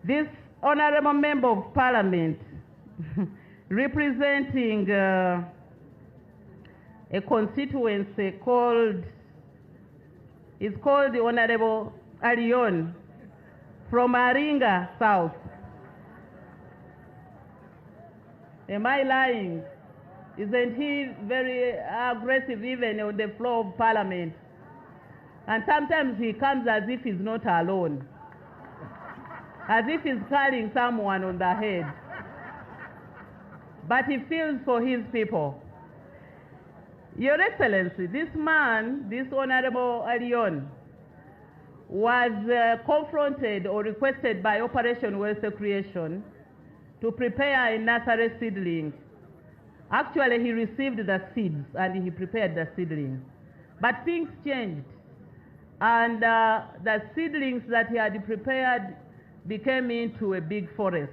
This honorable member of parliament representing a constituency is called the Honorable Arion from Aringa South. Am I lying? Isn't he very aggressive even on the floor of parliament? And sometimes he comes as if he's not alone, as if he's carrying someone on the head. But he feels for his people. Your Excellency, this man, this Honorable Arion, was confronted or requested by Operation Welfare Creation to prepare a nursery seedling. Actually, he received the seeds and he prepared the seedling. But things changed, and the seedlings that he had prepared became into a big forest.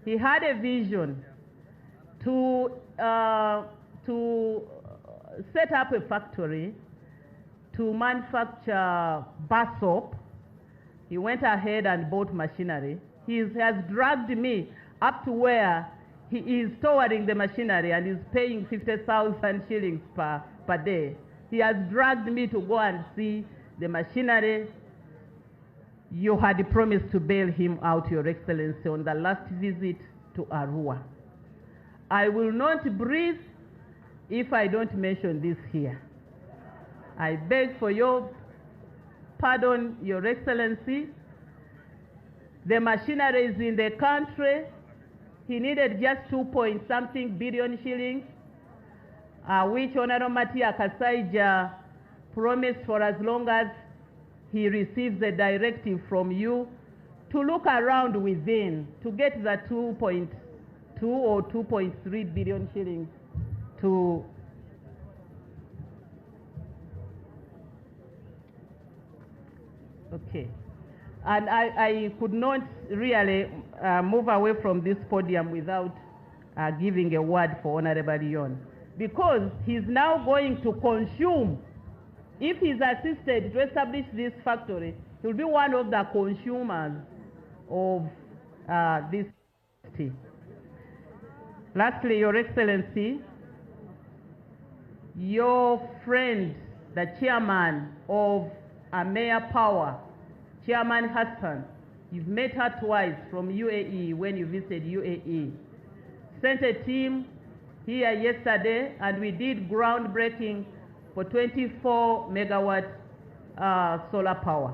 He had a vision to set up a factory to manufacture bar soap. He went ahead and bought machinery. He has dragged me up to where he is storing the machinery and is paying 50,000 shillings per day. He has dragged me to go and see the machinery. You had promised to bail him out, Your Excellency, on the last visit to Arua. I will not breathe if I don't mention this here. I beg for your pardon, Your Excellency. The machinery is in the country. He needed just 2-point-something billion shillings, which Honorable Matia Kasaija promised for as long as he receives a directive from you to look around within to get the 2.2 or 2.3 billion shillings to okay. And I could not really move away from this podium without giving a word for Honorable Leon, because he's now going to consume. If he's assisted to establish this factory, he'll be one of the consumers of this tea. Lastly, Your Excellency, your friend, the chairman of Mayor Power, Chairman Hassan, you've met her twice from UAE when you visited UAE. Sent a team here yesterday and we did groundbreaking for 24 megawatt solar power.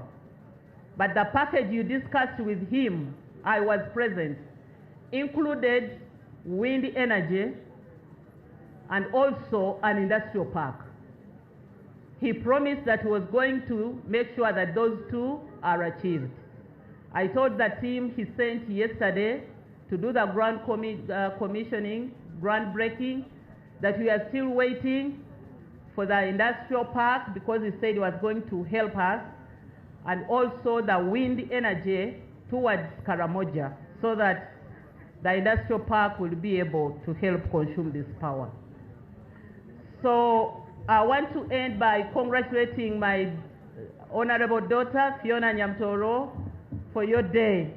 But the package you discussed with him, I was present, included wind energy and also an industrial park. He promised that he was going to make sure that those two are achieved. I told the team he sent yesterday to do the commissioning, groundbreaking, that we are still waiting for the industrial park because he said he was going to help us, and also the wind energy towards Karamoja, so that the industrial park will be able to help consume this power. So I want to end by congratulating my honorable daughter, Phiona Nyamutoro'S, for your day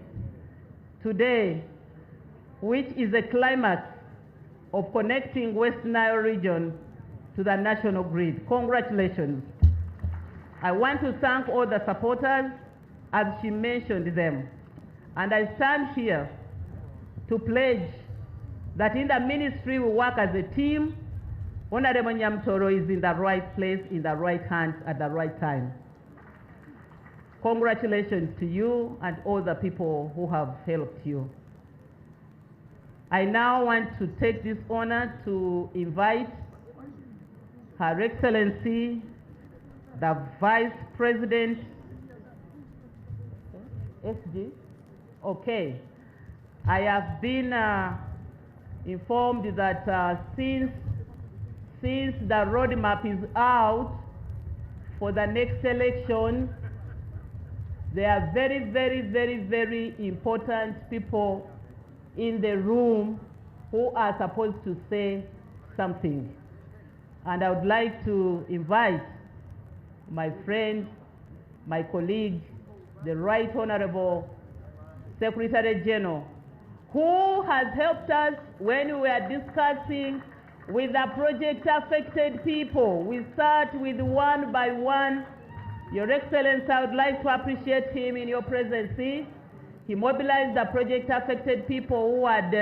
today, which is a climax of connecting West Nile region to the national grid. Congratulations. I want to thank all the supporters, as she mentioned them. And I stand here to pledge that in the ministry we work as a team. Honorable Nyamutoro'S is in the right place, in the right hands, at the right time. Congratulations to you and all the people who have helped you. I now want to take this honor to invite Her Excellency, the Vice President, SG. Okay. I have been informed that since the roadmap is out for the next election, there are very, very, very, very important people in the room who are supposed to say something. And I would like to invite my friend, my colleague, the Right Honorable Secretary General, who has helped us when we were discussing with the project-affected people. We start with one by one. Your Excellency, I would like to appreciate him in your presence. He mobilized the project-affected people who had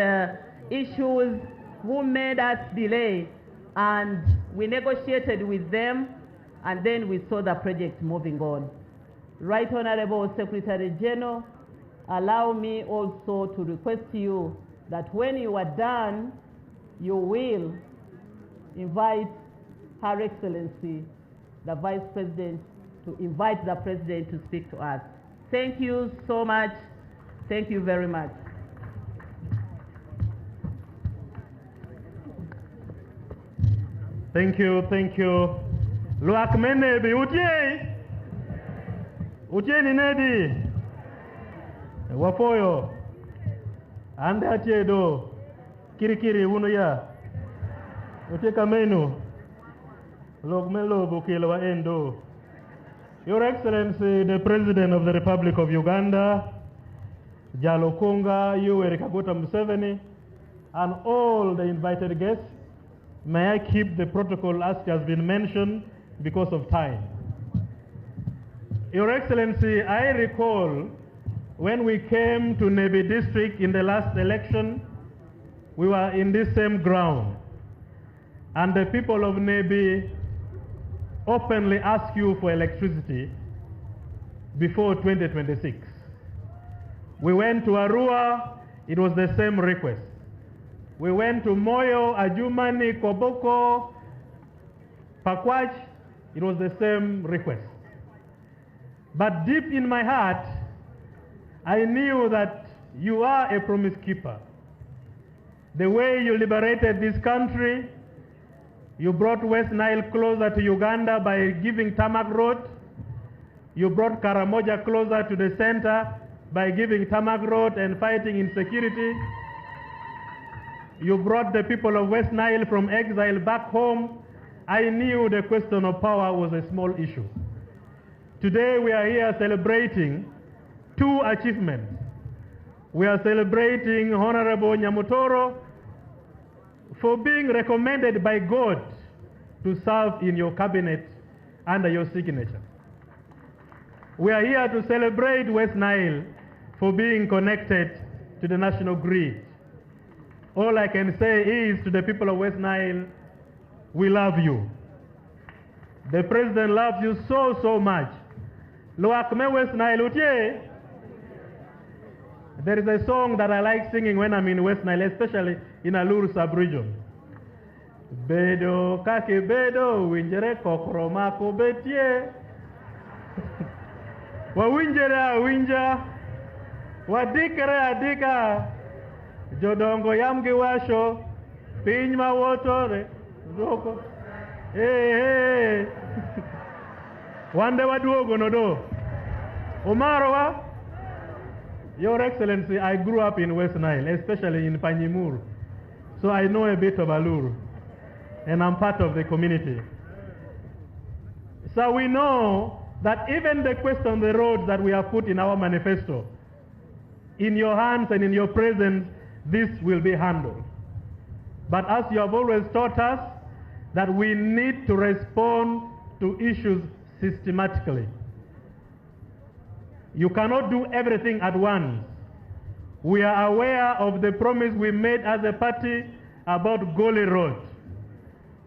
issues, who made us delay, and we negotiated with them, and then we saw the project moving on. Right Honorable Secretary General, allow me also to request you that when you are done, you will invite Her Excellency, the Vice President, to invite the President to speak to us. Thank you so much. Thank you very much. Thank you, thank you. Luak menebi utie ni nedi wafoyo ande atie do kirikiri uno ya utie kamenu log melo bukilo wa endo. Your Excellency, the President of the Republic of Uganda, Jalokunga, Yoweri Kaguta Museveni, and all the invited guests, may I keep the protocol as has been mentioned because of time. Your Excellency, I recall when we came to Nebi district in the last election, we were in this same ground, and the people of Nebi openly asked you for electricity before 2026. We went to Arua, it was the same request. We went to Moyo, Ajumani, Koboko, Pakwach, it was the same request. But deep in my heart, I knew that you are a promise keeper. The way you liberated this country, you brought West Nile closer to Uganda by giving tarmac road. You brought Karamoja closer to the center by giving tarmac road and fighting insecurity. You brought the people of West Nile from exile back home. I knew the question of power was a small issue. Today we are here celebrating two achievements. We are celebrating Honorable Nyamutoro for being recommended by God to serve in your cabinet under your signature. We are here to celebrate West Nile for being connected to the national grid. All I can say is to the people of West Nile, we love you. The President loves you so, so much. Loakme West Nile utie. There is a song that I like singing when I'm in West Nile, especially in Alur sub-region. Bedo kake bedo winjere kokroma ko betie. Wa winjere winja. Wa dikere adika. Jodongo yamgi washo. Piny ma wotore. Doko. Hey. Wande waduogo no do. Omaro wa. Your Excellency, I grew up in West Nile, especially in Panyimur. So I know a bit of Alur. And I'm part of the community. So we know that even the question on the roads that we have put in our manifesto, in your hands and in your presence, this will be handled. But as you have always taught us, that we need to respond to issues systematically. You cannot do everything at once. We are aware of the promise we made as a party about Goli Road.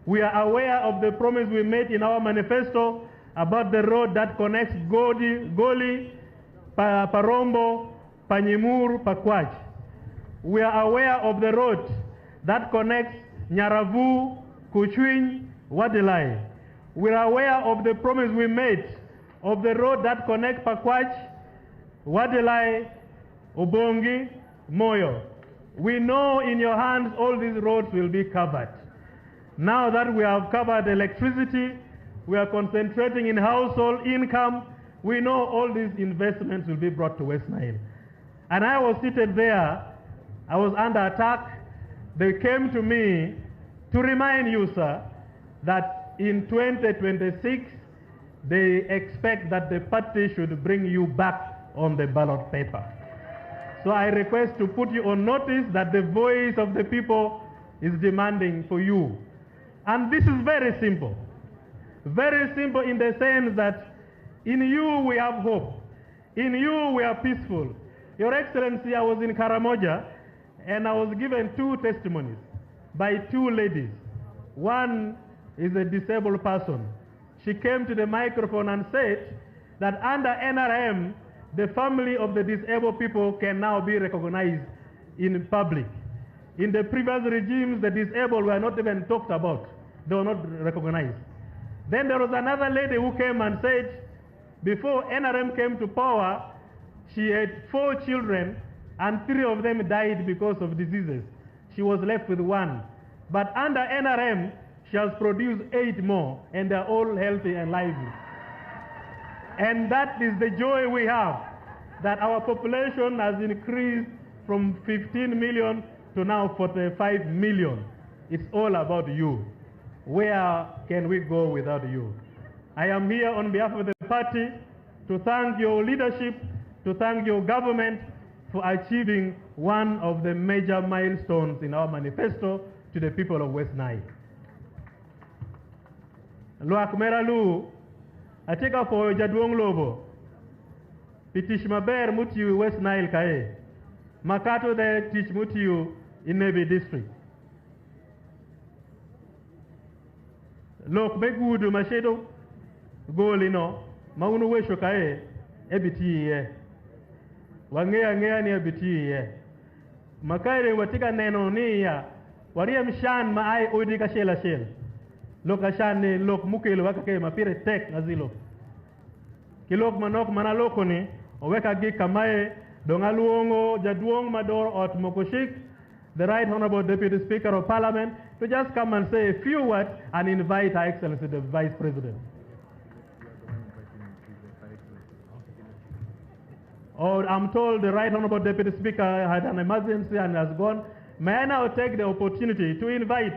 We are aware of the promise we made in our manifesto about the road that connects Goli, Parombo, Panyimur, Pakwach. We are aware of the road that connects Nyaravu, Kuchwin, Wadilai. We are aware of the promise we made of the road that connects Pakwach, Wadilai, Obongi, Moyo. We know in your hands all these roads will be covered. Now that we have covered electricity, we are concentrating in household income, we know all these investments will be brought to West Nile. And I was seated there, I was under attack. They came to me to remind you, sir, that in 2026, they expect that the party should bring you back on the ballot paper. So I request to put you on notice that the voice of the people is demanding for you. And this is very simple. Very simple in the sense that in you we have hope. In you we are peaceful. Your Excellency, I was in Karamoja and I was given 2 testimonies by 2 ladies. One is a disabled person. She came to the microphone and said that under NRM, the family of the disabled people can now be recognized in public. In the previous regimes, the disabled were not even talked about. They were not recognized. Then there was another lady who came and said, before NRM came to power, she had 4 children and 3 of them died because of diseases. She was left with 1. But under NRM, she has produced 8 more and they're all healthy and lively. And that is the joy we have, that our population has increased from 15 million to now 45 million. It's all about you. Where can we go without you? I am here on behalf of the party to thank your leadership, to thank your government for achieving one of the major milestones in our manifesto to the people of West Nile. Luak Meralu, Ateka for Jadwong Lobo, Pitish Maber Mutiu West Nile Kae, Makato de Teach Mutiu in Nebe district. Lok Begudu Mashedo, Golino, Maunu Wesho Kae, Ebiti, Wangea Ngea near Biti, Makaire Watika Neno Nia, Wariam Shan Maai Odika Shela Shell. Lok ashane lok muke lo wakake mapire tek azilo. Kilok manok manaloko ni oweka gi kamae dongaluongo Jadwong Mador Ot Mokoshik, the Right Honorable Deputy Speaker of Parliament, to just come and say a few words and invite Her Excellency the Vice President. Oh, I'm told the Right Honorable Deputy Speaker had an emergency and has gone. May I now take the opportunity to invite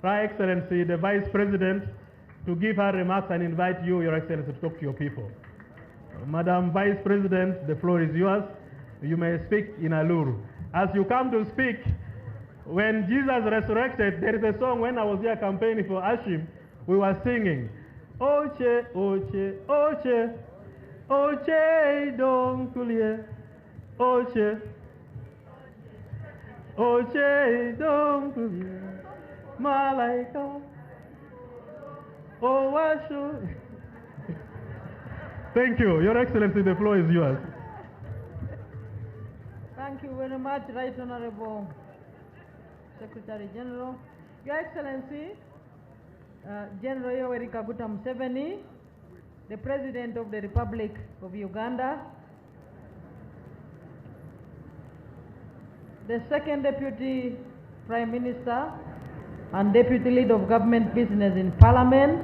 Her Excellency, the Vice President, to give her remarks and invite you, Your Excellency, to talk to your people. Madam Vice President, the floor is yours. You may speak in Aluru. As you come to speak, when Jesus resurrected, there is a song when I was here campaigning for Ashim, we were singing, Oche, Oche, Oche, Oche, Don Kulie, Oche, Oche, Don Kulie. Malaika, oh, Washo. Thank you. Your Excellency, the floor is yours. Thank you very much, Right Honorable Secretary General. Your Excellency, General Yoweri Kaguta Museveni, the President of the Republic of Uganda, the Second Deputy Prime Minister and Deputy Leader of Government Business in Parliament,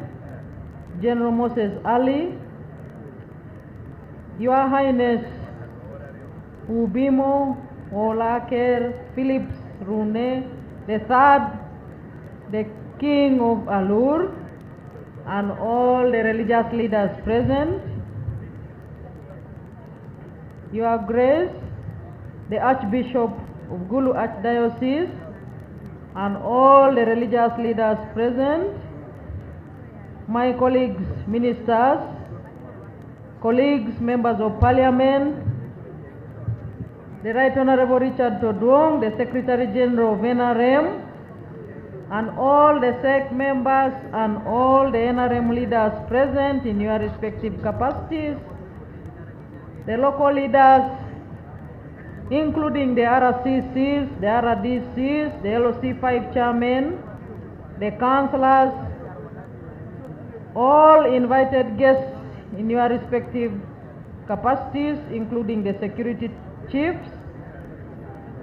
General Moses Ali, Your Highness Ubimo Olaker Phillips Rune III, the King of Alur, and all the religious leaders present, Your Grace, the Archbishop of Gulu Archdiocese, and all the religious leaders present, my colleagues, ministers, colleagues, members of parliament, the Right Honorable Richard Todwong, the Secretary General of NRM, and all the SEC members and all the NRM leaders present in your respective capacities, the local leaders, including the RCCs, the RDCs, the LOC5 chairmen, the councillors, all invited guests in your respective capacities, including the security chiefs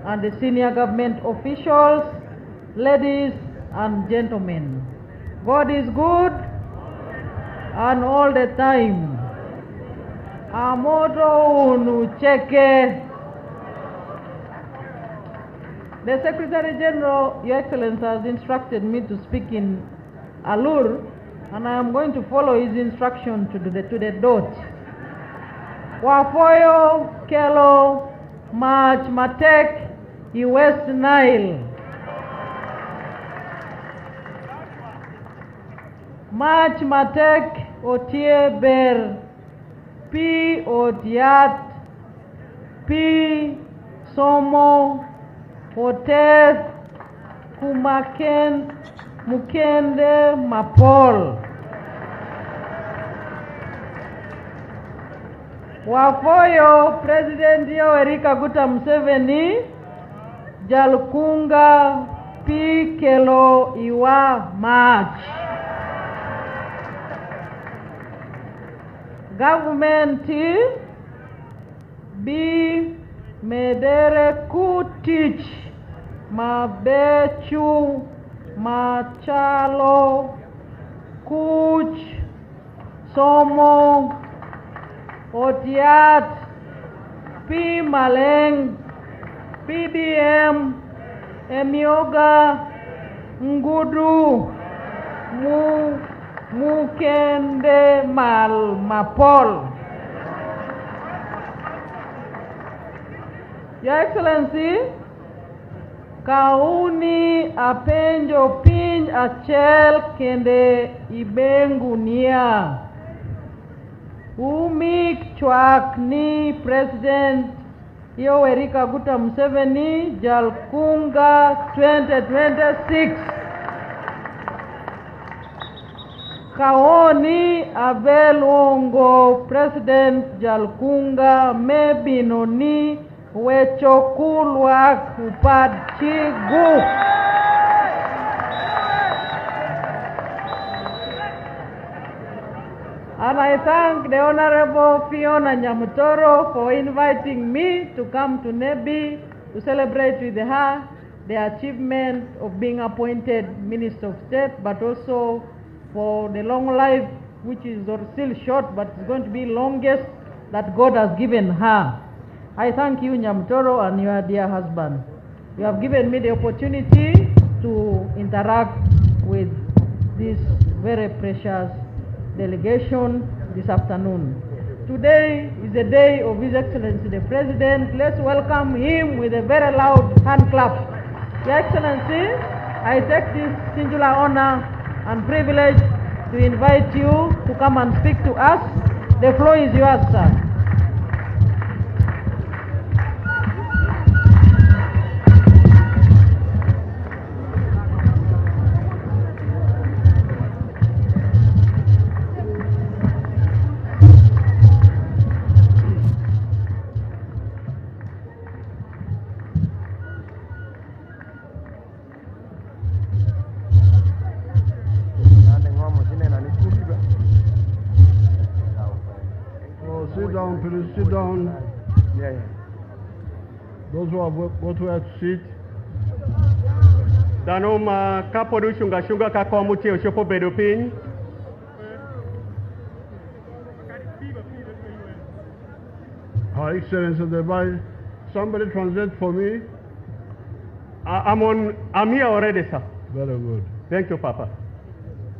and the senior government officials, ladies and gentlemen. God is good and all the time. Amoto unucheke. The Secretary General, Your Excellency, has instructed me to speak in Alur, and I am going to follow his instruction to the dot. Wafoyo, Kelo, Ma Mach Matek i West Nile. Mach Matek otie ber, pi otiat, pi somo, otes, kumaken, mukende mapol. Wafoyo President Yoweri Kaguta Museveni jalkunga pi kelo iwa Mach. Government bi medere kutich mabechu machalo kuch somo otiat pi maleng PBM emioga ngudu mukende mal mapol. Your Excellency, kauni apenjo piny achel kende ibengunia. Umik chwak ni President Yoweri Kaguta Museveni jalkunga 2026. Kaoni abelongo President jalkunga mebinoni wechokulwak upad chigu. And I thank the Honorable Phiona Nyamutoro for inviting me to come to Nebi to celebrate with her the achievement of being appointed Minister of State, but also for the long life, which is still short, but it's going to be longest that God has given her. I thank you, Nyamutoro, and your dear husband. You have given me the opportunity to interact with this very precious delegation this afternoon. Today is the day of His Excellency the President. Let's welcome him with a very loud hand clap. Your Excellency, I take this singular honor and privilege to invite you to come and speak to us. The floor is yours, sir. Please sit down. Those who have got where to sit. Danoma kapodu shunga kakomuche oshopo bedopin. Her Excellency the Vice, somebody translate for me. I'm here already, sir. Very good. Thank you, Papa.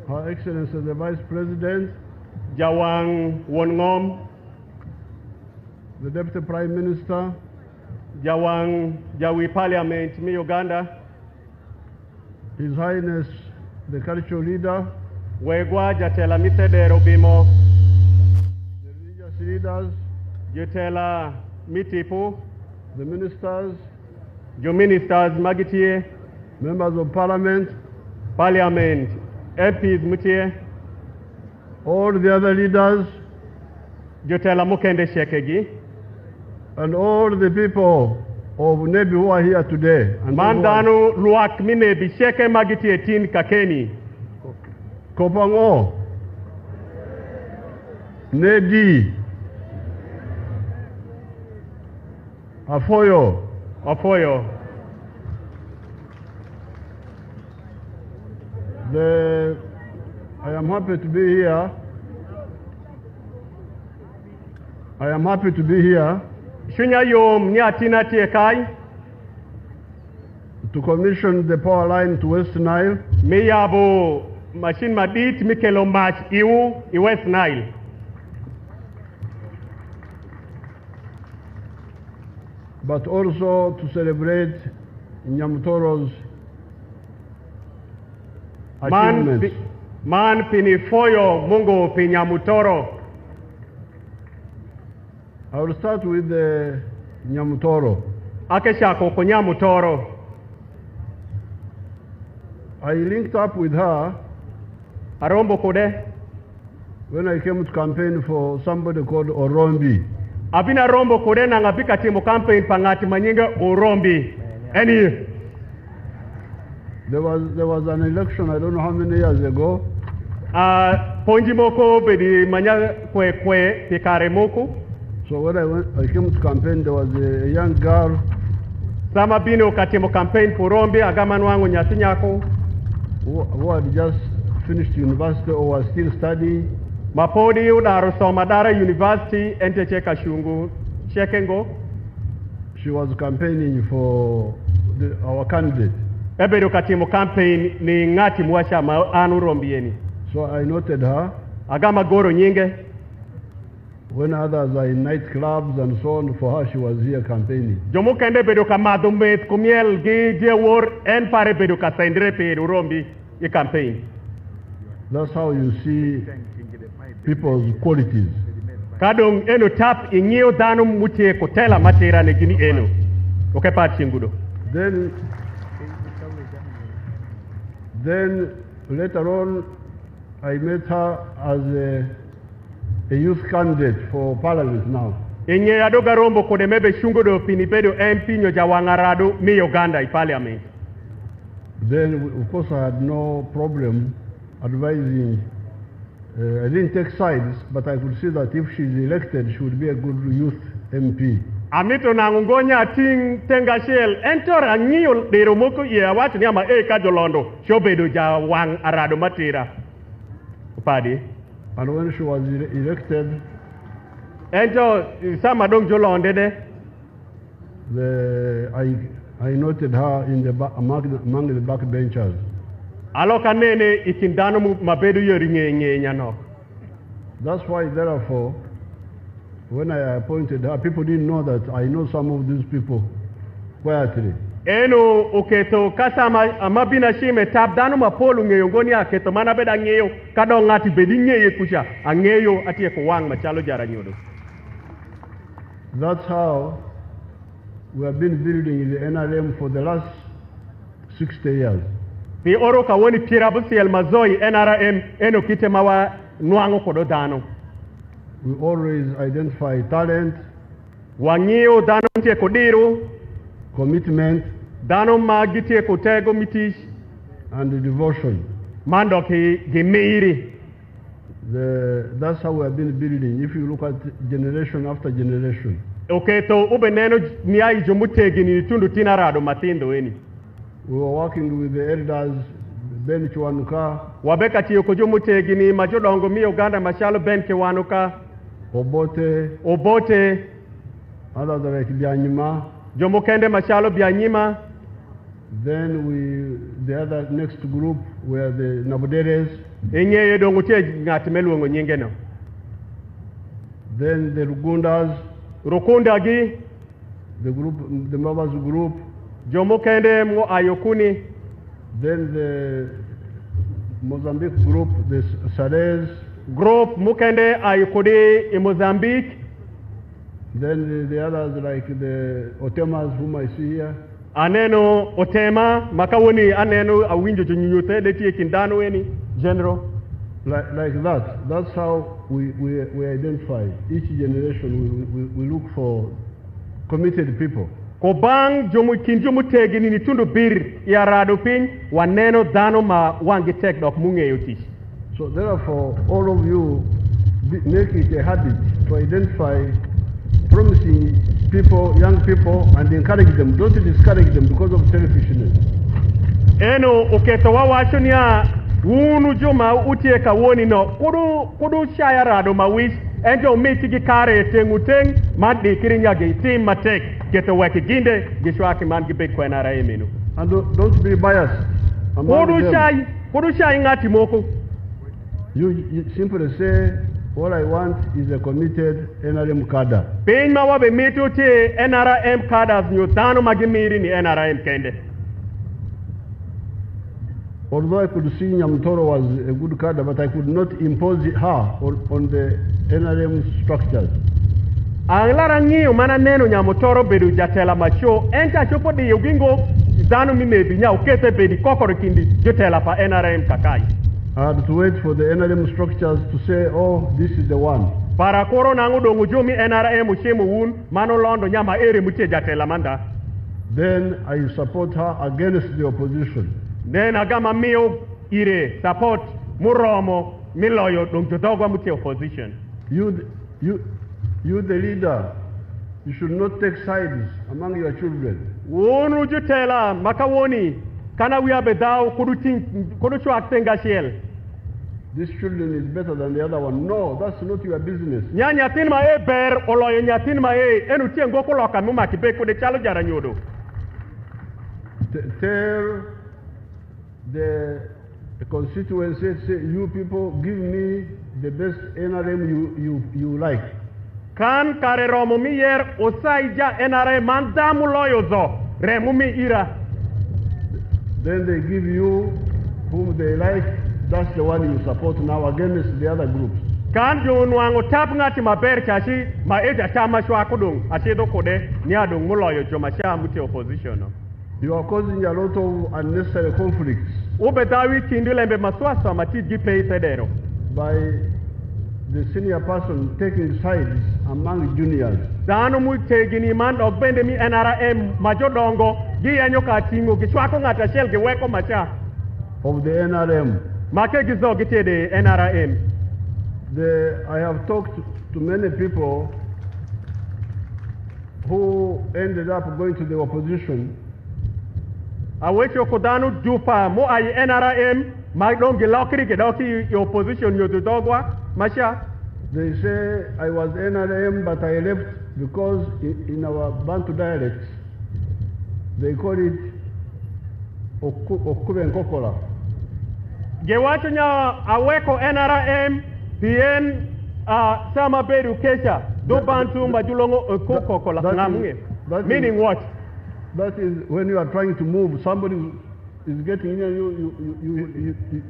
Her Excellency the Vice President. Jawang Wongom. The Deputy Prime Minister. Jawi Parliament, me Uganda. His Highness, the cultural leader. Wegwa Jatela Mitedero Bimo. The religious leaders. Jatela Mitipu. The ministers. Your ministers, Magitie. Members of Parliament. Parliament. MPs, Mutie. All the other leaders. Jatela Mukende Shekegi. And all the people of Nebi who are here today. Mandanu luak mine bisheke magiti etin kakeni. Kopango. Nedi. Afoyo. I am happy to be here. Shunya yom nyatina tiekai. To commission the power line to West Nile. Meyabo machine madit mikelo match i West Nile. but also to celebrate Nyamutoro'S achievements. Man pinifoyo Mungu pinyamutoro. I will start with the Nyamutoro. Akeshako kunyamutoro. I linked up with her Arombo kode. when I came to campaign for somebody called Orombi. Abina rombo kode na ngapika timu campaign pangati manyinga Orombi. Any There was an election, I don't know how many years ago. Ponji moko bedi manya kwe pikare moko. So when I came to campaign, there was a young girl Sama bino katimu campaign Orombi agaman wangu nyasinyako. who had just finished university or was still studying. Mapodi udaro Somadara University ente cheka shungu chekengo. She was campaigning for our candidate. Ebedo katimu campaign ni ngati mwasha anu rombieni. So I noted her. Agama goro nyinge. When others are in nightclubs and so on, for her she was here campaigning. Jomu kende bedo ka madumet kumiel gi diewor en pare bedo ka sendre pe rombi i campaign. That's how you see people's qualities. Kadong eno tap ingio danu mutie kotela matera ne gini eno. Okay pat chingudo. Then later on, I met her as a youth candidate for parliament now. Inye adoga rombo kode mebe shungudo pinipedo MP nyoja wangarado mi Uganda I parliament. Then of course I had no problem advising. I didn't take sides, but I could see that if she's elected, she would be a good youth MP. Amito na ngongonya ting tengashel entora ngio dero moko ye awatu ni ama kajolondo shobedo ja wang arado matera. Upadi. And when she was elected, ento sama dong jolonde de. I noted her in the among the backbenchers. Aloka nene ikindano mabedu yoringe nyano. That's why, therefore, when I appointed her, people didn't know that I know some of these people quietly. Eno uketo kasama amabina shime tab dano mapolu ngeyo ngoni aketo mana beda ngeyo kado ngati bedi ngeye kusha angeyo atie ko wang machalo jara nyodo. That's how we have been building the NRM for the last 60 years. Pi oro ka woni pirabusi el mazoi NRM eno kite mawa nuango kodo dano. We always identify talent, wangio dano tie kodiru, commitment, dano magitie kotego mitish, and the devotion. Mando ki gimiri. That's how we have been building. If you look at generation after generation. Okay, so ubeneno niai jomutegi ni tundu tinarado matindo eni. We were working with the elders, Ben Chwanuka, Wabeka tiyo kujumutegi ni majodongo mi Uganda mashalo Ben Kiwanuka, Obote, others like Byanyima. Jomukende mashalo Byanyima. Then the other next group were the Nabuderes. Inye yedongutie ngatimelu ngo nyingeno. Then the Rugundas. Rukundagi. The Mabas group. Jomukende mo ayokuni. Then the Mozambique group, the Sades. Group mukende ayokudi in Mozambique. Then the others like the Otemas whom I see here. Aneno Otema, makawoni aneno awinjo junyute leti kindano eni general. Like that. That's how we identify. Each generation we look for committed people. Kobang kinjumutegi ni tundu bir ya rado pin waneno dano ma wangi tek dok munge yotish. So therefore, all of you make it a habit to identify promising people, young people, and encourage them. Don't discourage them because of selfishness. Eno uketo wawachonia unu juma utieka woni no kudu shaya rado mawis enjo mitigi kare tenguteng madi kirinya ge team matek keto weki ginde gishwaki man gibek kwa nara emenu. And don't be biased. Kudu shay ngati moko. You simply say All I want is a committed NRM cadre. Piny ma wabe mitu ti NRM cadres nyo dhano magimiri ni NRM kende. Although I could see Nyamutoro was a good cadre, but I could not impose her on the NRM structures. Anglara ng'iyo mana neno Nyamutoro bedo jatela macho, enta chopo di ugingo dhano mimebi nya ukete bedi kokoro kindi jotela pa NRM kakai. I had to wait for the NRM structures to say, oh, this is the one. Para koro nangu dongu jumi NRM ushemu wun, mano londo nyama ere mutie jatela manda. Then I support her against the opposition. Then agama miyo ire support muromo miloyo dong jodogwa mutie opposition. You the leader, you should not take sides among your children. Wunu jutela makawoni kana wiya bedao kudu chuak tenga shiel. This children is better than the other one. No, that's not your business. Nyatin ma e ber oloyo nyatin ma e enu tiengo koloka muma kibeko de chalo jara nyodo. Tell the constituency, say, you people give me the best NRM you like. Kan kare romo mi yer osaija NRM mandamu loyo zo remu mi ira. Then they give you whom they like. That's the one you support now against the other groups. Kan junwango tap ngati maber chashi ma eja chama shwa kudung achedo kode ni adung muloyo joma sha muti opposition. You are causing a lot of unnecessary conflicts. Ube dawi kindulembe maswasa matiji pei tedero. By the senior person taking sides among juniors. Dano mu tegini man ogbende mi NRM majodongo gi yanyo ka tingo gi chwako ngata shel gi weko macha of the NRM. Make gizo gite de NRM. I have talked to many people who ended up going to the opposition. Awecho kodanu jupa mo ay NRM magdongi lokri ke doki opposition yodogwa masha. They say I was NRM but I left because in our Bantu dialects they call it Okube Nkokola. Gewacho nya aweko NRM bien sama bedu kesha do Bantu majulongo Kokola ngamunge. Meaning what? That is when you are trying to move, somebody is getting in and you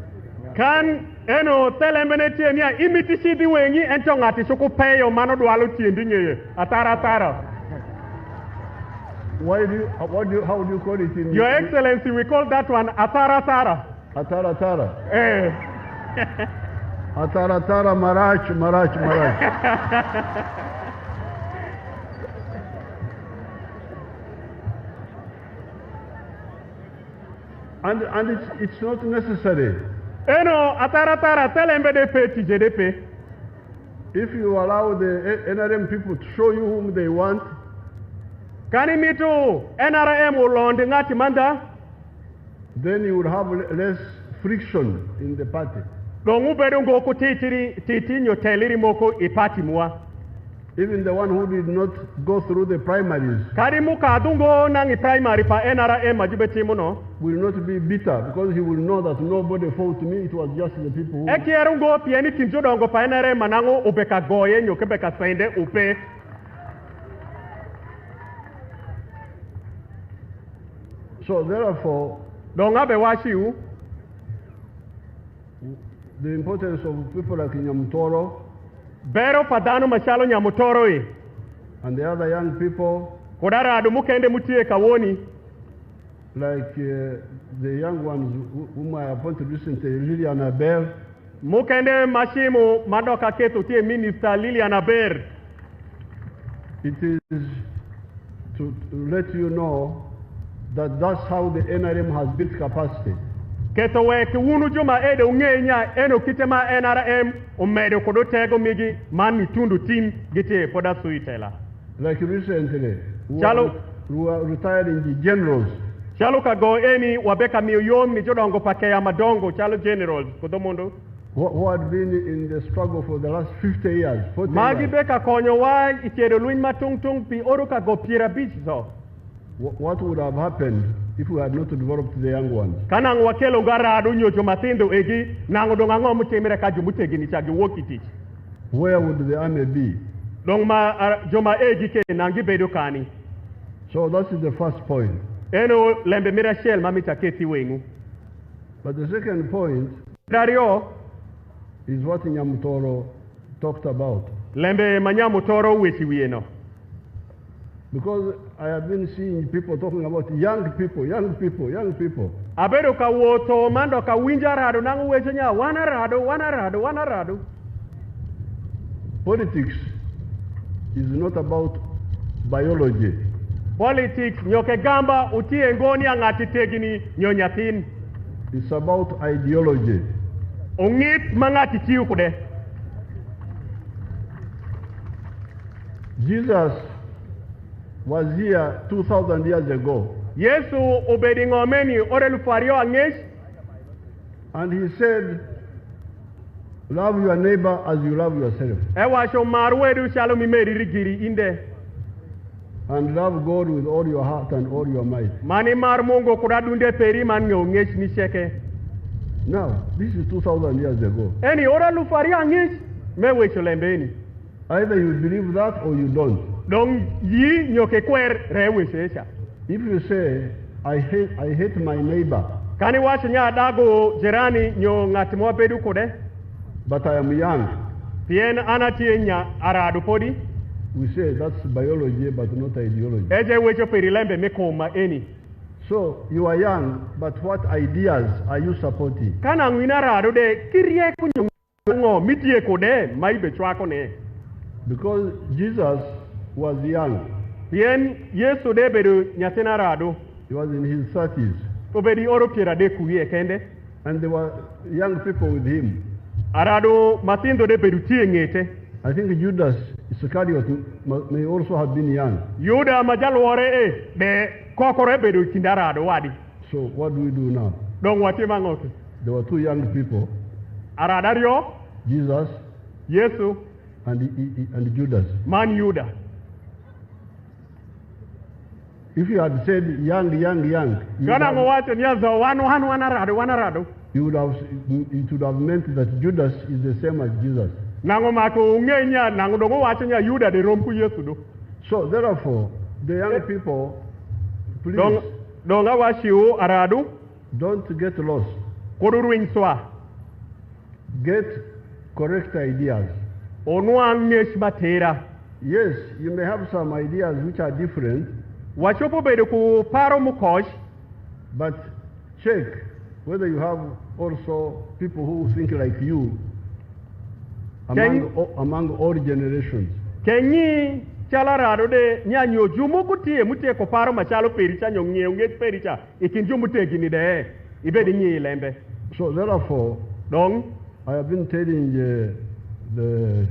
Kan eno telembene tienia imiti sidi wengi ento ngati soko peyo mano dwalo tiendi nyeye atara. How do you call it in Your Excellency, we call that one atara. Atara. Eh. Atara marach. And it's not necessary. Eno atara telembe de peti JDP. If you allow the NRM people to show you whom they want, Kani mitu NRM ulonde ngati manda, then you will have less friction in the party. Dongu bedu ngoku titinyo teliri moko ipati muwa. Even the one who did not go through the primaries Karimu kadungo nangi primary pa NRM majubeti muno. will not be bitter because he will know that nobody fought me, it was just the people who... Ekierungo pieni kinjodongo pa NRM manango ubeka goye nyokebeka sende upe. So therefore, Dongabe washiu. the importance of people like Nyamutoro Bero padano mashalo Nyamutoro'S. and the other young people, Kodara adumukende mutie kawoni. like the young ones whom I appointed recently, Lilian Abel, Mukende mashimu madoka ketu tie Minister Lilian Aber. it is to let you know that that's how the NRM has built capacity. Keto weke wunu juma ede ungenya eno kitema NRM umede kodotego migi mani tundu team gite poda suitela. Like recently, Chalo. who are retired in the generals. Chalo kago eni wabeka miyom ni jodongo pakeya madongo chalo generals kodomondo. Who had been in the struggle for the last 50 years, 40 Magi years. beka konyo wa ichero luin matung pi oru kago pira beach zo. What would have happened if we had not developed the young ones? Kanang wakelo ngara adunyo jomathindo egi nango dongango mutemere kaju mutegi ni chagi wokitich. where would the army be? Dong ma joma ejike nangi bedo kani. So that is the first point. Eno lembe mira shell mamita keti wengu. But the second point Dario is what Nyamutoro talked about. lembe Nyamutoro wechi wieno. Because I have been seeing people talking about young people, young people, young people. Abedo ka woto mando ka winja rado nangu weche nya wana rado. Politics is not about biology. Politics nyoke gamba utie ngoni angati tegini nyonyatin. It's about ideology. Ongit mangati chiu kude. Jesus was here 2,000 years ago. Yesu obedi ngomeni orelu fario angesh. And he said, love your neighbor as you love yourself. Ewa sho marwedu shalo mimeri rigiri inde. And love God with all your heart and all your might. Mani mar mungo kuradunde peri man ngesh ni sheke. Now, this is 2,000 years ago. Eni orelu fario angesh mewe cholembeni. Either you believe that or you don't. Dong yi nyoke kwer rewe shesha. If you say, I hate my neighbor, Kani wacho nya dago jerani nyo ngatimo bedu kode. but I am young, Pien anatie nya aradu podi. we say that's biology but not ideology. Eje wecho perilembe mekoma eni. So you are young, but what ideas are you supporting? Kana ngwina radu de kirie kunyo mitie kode maibe chwako ne. Because Jesus was young. Pien Yesu de bedu nyatina radu. He was in his 30s. Obedi oro piera de kuye kende. And there were young people with him. Aradu matindo de bedu tie ngete. I think Judas Iscariot may also have been young. Yuda majalwore de kokore bedu kindarado wadi. So what do we do now? Dong wati mangoki. There were two young people, Aradario, Jesus Yesu, and Judas. man Yuda. If you had said young, Kana ngwacho nyazo wanarado. it would have meant that Judas is the same as Jesus. Nango mako ungenya nango dongo wacho nya Yuda de rompu Yesu do. So therefore, the young people, please Donga washiu aradu don't get lost. koduru inswa. Get correct ideas. Onwa ngesh matera. Yes, you may have some ideas which are different, Wachopo bedo ku paro mukosh. but check whether you have also people who think like you among all generations. Kenyi chala rado de nyanyo jumo kutie mutie ko paro machalo pericha nyongye nge pericha ikinju mutegi ni de ibedi nyi lembe. So therefore, Dong I have been telling the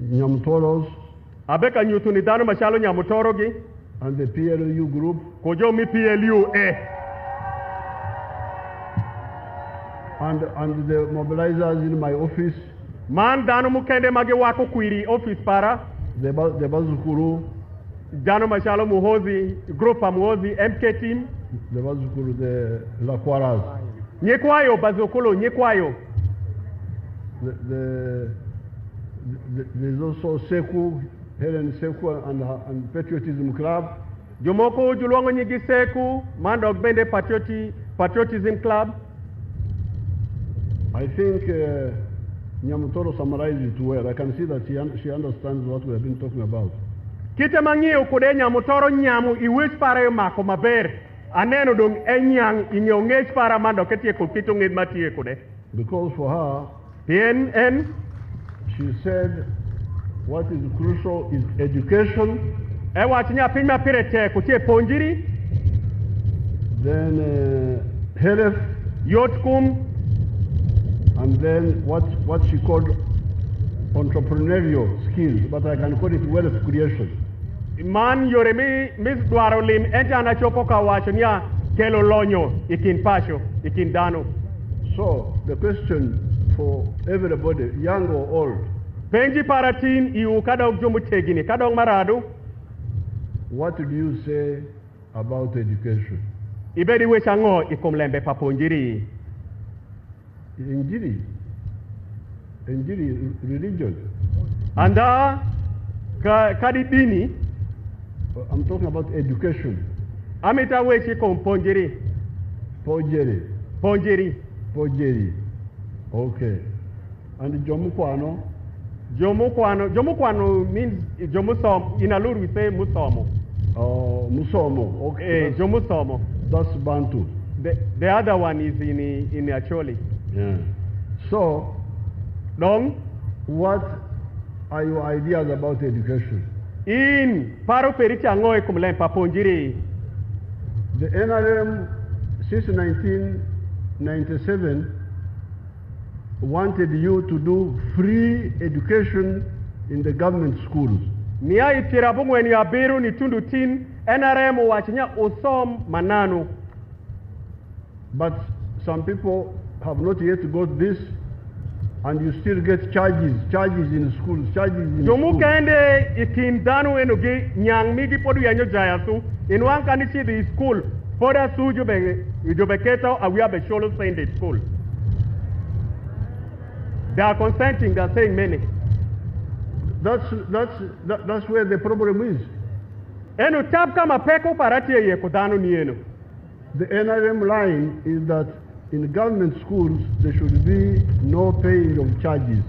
Nyamutoro'S abeka nyutu ni dano machalo Nyamutoro gi and the PLU group kojo mi PLU and the mobilizers in my office, man dano mukende mage wako kwiri office para the Bazukuru, dano machalo muhozi group muhozi MK team the Bazukuru, the Lakwaras, nyekwayo bazokolo nyekwayo there's also Seku, Helen Seku and Patriotism Club. Jomoko julwango nyigi seku mandog bende patriotism club. I think Nyamutoro summarized it well. I can see that she understands what we have been talking about. Kite mangiyo kude Nyamutoro nyamu iwich para mako maber. Aneno dong enyang inyongech para mando ketie kukito nged matie kude. Because for her, PNN, she said what is crucial is education. Ewa chinya pinma pirete kutie ponjiri. Then health. Yotkum. And then what she called entrepreneurial skills, but I can call it wealth creation. Man yoremi mis dwaro lim enta na chopo ka wacho nya kelo lonyo ikin pasho ikin dano. So the question for everybody, young or old, Benji paratin iu kadong jumutegini kadong maradu. What do you say about education? Ibedi wechango ikomlembe paponjiri. Injili. Injili religion. Anda kadi dini. I'm talking about education. Amita wechi komponjiri. Pojeri. Ponjiri. Pojeri. Okay. And Jomukwano? Jomukwano means Jomusom. In Alur we say Musomo. Oh, Musomo. Okay. Jomusomo. That's Bantu. The other one is in Acholi. Yeah. So, Dong? what are your ideas about education? In paro pericha ngoe kumlen paponjiri. The NRM since 1997 wanted you to do free education in the government schools. Nia itirabu mweni abiru ni tundu tin NRM wachinya usom mananu. But some people have not yet got this, and you still get charges in schools, charges in Jomu schools. kende ikindanu enogi nyang migi podu yanyo jayasu inwan kanichi the school poda su jobeketa awia be sholo saying the school. They are consenting, they are saying many. That's where the problem is. Enu tab kama peko parati ye kodanu ni enu. The NRM line is that in government schools there should be no paying of charges.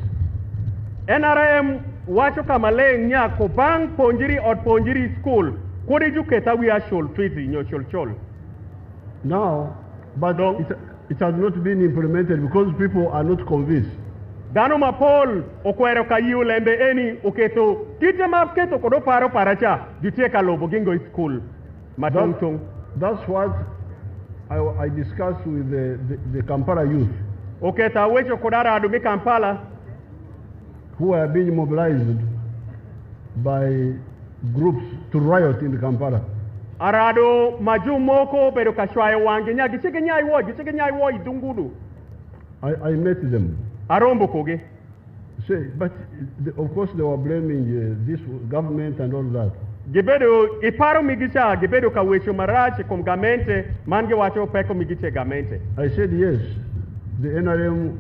NRM wacho kama le nya ko bang ponjiri or ponjiri school kodi juketa we are shol twizi nyo chol. Now, but it has not been implemented because people are not convinced. Dano mapol okwero kayu lembe eni uketo kite mapketo kodo paro paracha jutie kalobo gingo school matongtong. That's what I discussed with the Kampala youth. Oketa wecho kodara adumi Kampala who are being mobilized by groups to riot in Kampala. Arado majumoko pero kashwayo wange nya gichike nyai wo idungudu. I met them. Arombo koge. Say, but of course they were blaming this government and all that. Gibedo iparo migicha gibedo kawecho marache kom gamente mange wacho peko migiche gamente. I said yes. The NRM,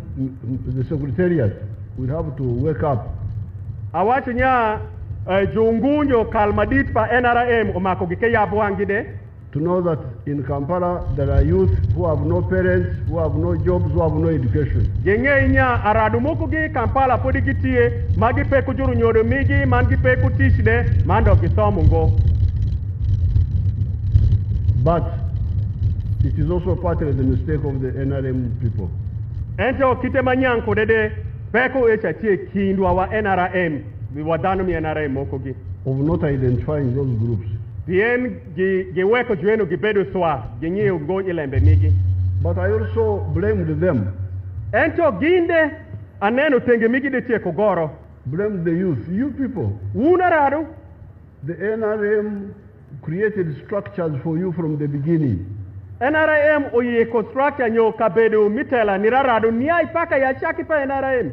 the secretariat will have to wake up. Awacho nya jungunyo kalmadit pa NRM omako gike yabwangide. To know that in Kampala there are youth who have no parents, who have no jobs, who have no education. Genge inya aradu moko gi Kampala podigitie magi peku juru nyodo migi mangi peku tishde mando gisomungo. But it is also partly the mistake of the NRM people. Ento kite manyanko dede peku echatie kindwa wa NRM wadanu mi NRM moko gi. Of not identifying those groups. Bien giweko jueno gibedo swa genye ugo ilembe migi. But I also blamed them. Ento ginde aneno tenge migi de tie kogoro. Blame the youth. You people. Unarado. The NRM created structures for you from the beginning. NRM oye construct nyo kabedo mitela nirarado niya ipaka ya chaki pa NRM.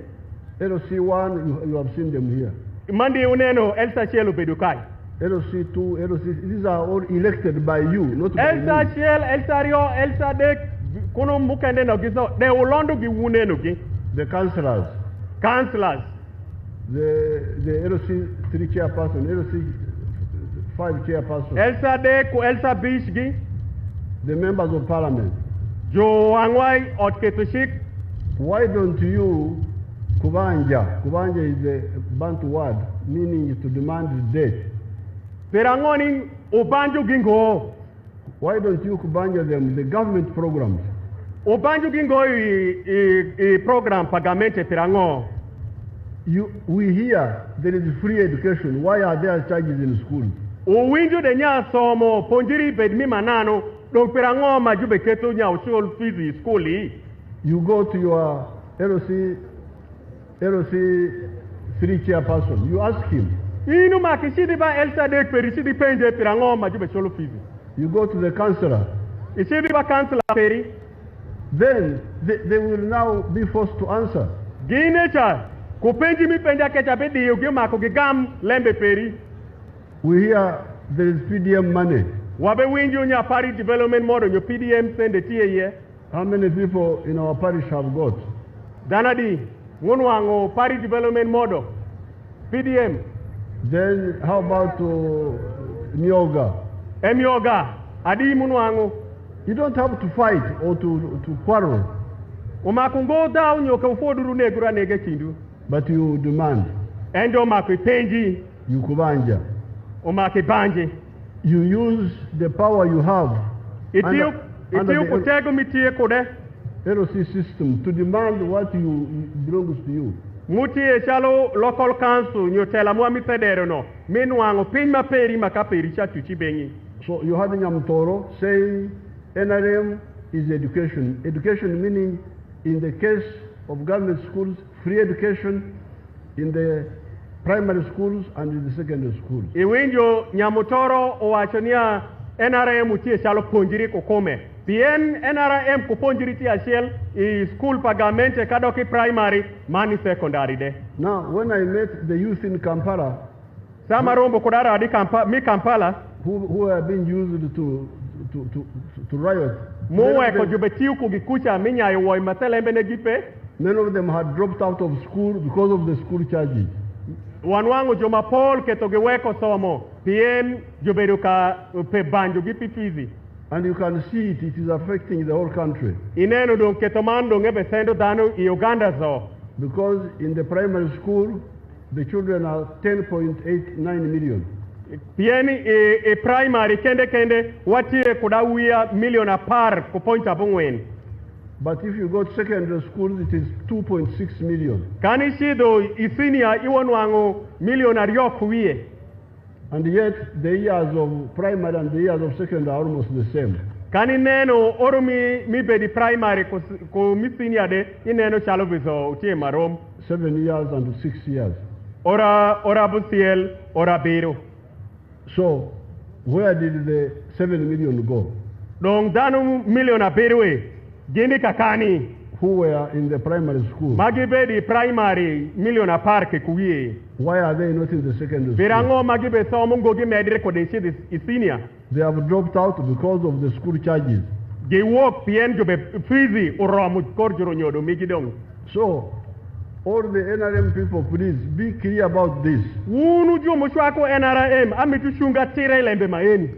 LOC1, you have seen them here. Mandi uneno Elsa Chelo bedukai. LOC2, LOC, these are all elected by you, not by me. Elsa Chel, Elsa Rio, Elsa Dek, kono mukende no gizo, de ulondo gi uneno gi. The councillors. Councillors. The LOC3 chairperson, LOC5 chairperson. Elsa Dek, Elsa Bish gi. The members of parliament. Jo Angwai, Otketushik. Why don't you, Kubanja is a Bantu word, meaning to demand death. Perangoni Obanjo Gingo. Why don't you Kubanja them the government programs? Obanjo Gingo i program pagamente Perango. We hear there is free education. Why are there charges in schools? O winjo de nya somo ponjiri bedmi manano don Perango majube keto nya ushol fees school. You go to your LOC3 chairperson. You ask him. Inu makishidi ba Elsa Dek perishidi penje Perango majube sholo fees. You go to the councillor. Ishidi ba councillor peri. Then they will now be forced to answer. Ginecha kupenji mi penja kecha bedi yogi mako gam lembe peri. We hear there is PDM money. Wabe winjo nya pari development model your PDM send the TA. How many people in our parish have got? Danadi Ngunwango Party Development Model, PDM. Then how about Nyoga? Emyoga, Adi Munwango. You don't have to fight or to quarrel. Umakungo down yoka ufoduru negura nege chindu. But you demand. Endo makipenji. You kubanja. Umakibanji. You use the power you have. Itiyo kutego mitiye kode. LOC system to demand what belongs to you. Muti chalo local council nyotela muami federo no. Menuango pinma peri makaperi cha chuchi bengi. So you had Nyamutoro saying NRM is education. Education meaning in the case of government schools, free education in the primary schools and in the secondary schools. Iwinjo Nyamutoro owachonia NRM utie chalo ponjiri kokome. Bien NRM kuponjiri ti ashel I school pagamente kadoki primary mani secondary de. Now when I met the youth in Kampala, Sama rombo kodara adi Kampala who are being used to riot. Mowe ko jubetiu kugikucha minya iwo matelembe negipe. Many of them had dropped out of school because of the school charges. Wanwangu joma Paul ketogeweko somo. Bien juberuka pe banjo gipi fizi. And you can see it is affecting the whole country. Ineno don ketomando ngebe sendo dano I Uganda zo. Because in the primary school, the children are 10.89 million. Pieni primary kende wati kudawia million apar ku point abungwen. But if you go to secondary schools, it is 2.6 million. Kani shido isinia iwanwango million ariyo kuwie. And yet the years of primary and the years of secondary are almost the same. Kani neno orumi mi bedi primary ku misinia de ineno chalo bizo utie marom 7 years and 6 years. Ora busiel ora biro. So where did the 7 million go? Dong danu million abirwe gindi kakani who were in the primary school. Magibe di primary million apar ke kuwie. Why are they not in the secondary school? Virango magibe so mungo gi medre ko de is senior. They have dropped out because of the school charges. Ge work pien jobe fizi oromu korjoro nyodo migidong. So all the NRM people, please be clear about this. Wunu jo mushwako NRM amitu shunga tire lembe maeni.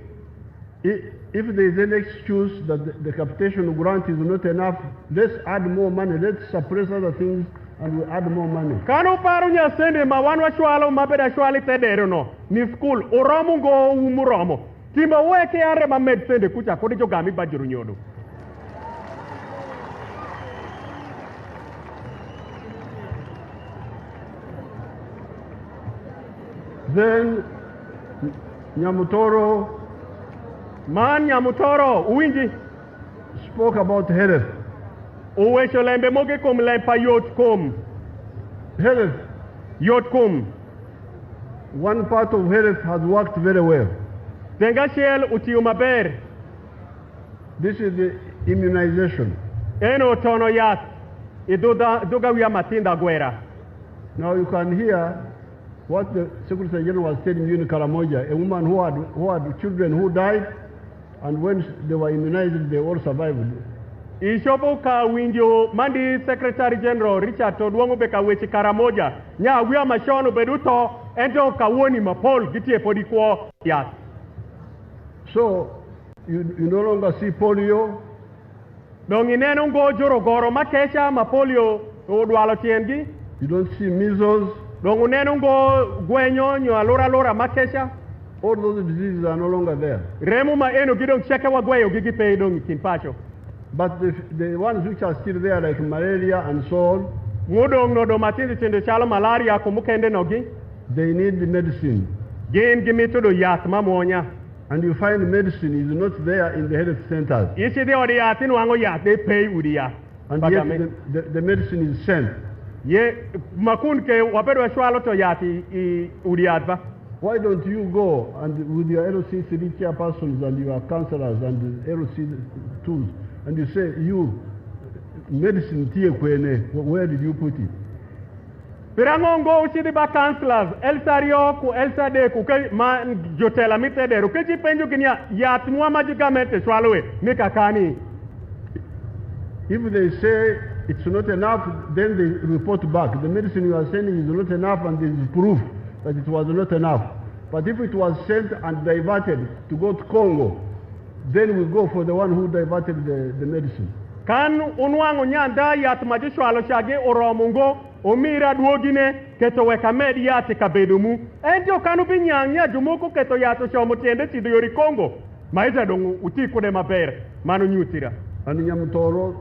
If there is any excuse that the capitation grant is not enough, let's add more money. Let's suppress other things and we add more money. Kano parunya sende mawanwa shwalo mabeda shwali tedero no. Ni school oromu go umuromo. Timba weke are mamed sende kucha kodi jo gami bajuru nyodo. Then Nyamutoro uwinji spoke about health. Uwesho lembe moge kom lempa yotkom. Health. Yotkom. One part of health has worked very well. Tengashel utiumaber. This is the immunization. Eno tono yas. Iduga wia matinda guerra. Now you can hear what the Secretary General was telling you in Karamoja, a woman who had children who died, and when they were immunized, they all survived. Ishopo ka winjo mandi Secretary General Richard Todwango beka wechi Karamoja. Nya wia mashono beduto ento ka woni mapol gitie podikwo yas. So you no longer see polio. Dong ineno ngo joro goro makesha mapolio odwalo tiengi. You don't see measles. Dong uneno ngo gwenyo nyo alora makesha. All those diseases are no longer there. Remu ma eno gidong cheke wa gweyo gigi pe dong kinpacho. But the ones which are still there like malaria and so on, Ngudong no do matindi chende chalo malaria kumukende nogi. they need the medicine. Gen gimito do yat mamonya. And you find medicine is not there in the health centers. Isi de odi yatin wango yat they pay udia. And yet the medicine is sent. Ye makun ke wapedo shwalo to yati udiadva. Why don't you go and with your LOC3 chairpersons and your counselors and the LOC tools and you say, you, medicine tiye kwene, where did you put it? Pirangongo usidi ba counselors, Elsario ku Elsade ku ke ma jotela mitede ru keji penjo kinya yat muwa majikamente shwalowe mikakani. If they say it's not enough, then they report back. The medicine you are sending is not enough, and there is proof that it was not enough. But if it was sent and diverted to go to Congo, then we go for the one who diverted the medicine. Kan unwango nyanda yat majishwalo shage oromungo omira duogine keto weka medi yate kabedumu endio kanu binyanya jumuko keto yato shomotende chido yori Congo maita dongu utiko de mabere manu nyutira. And Nyamutoro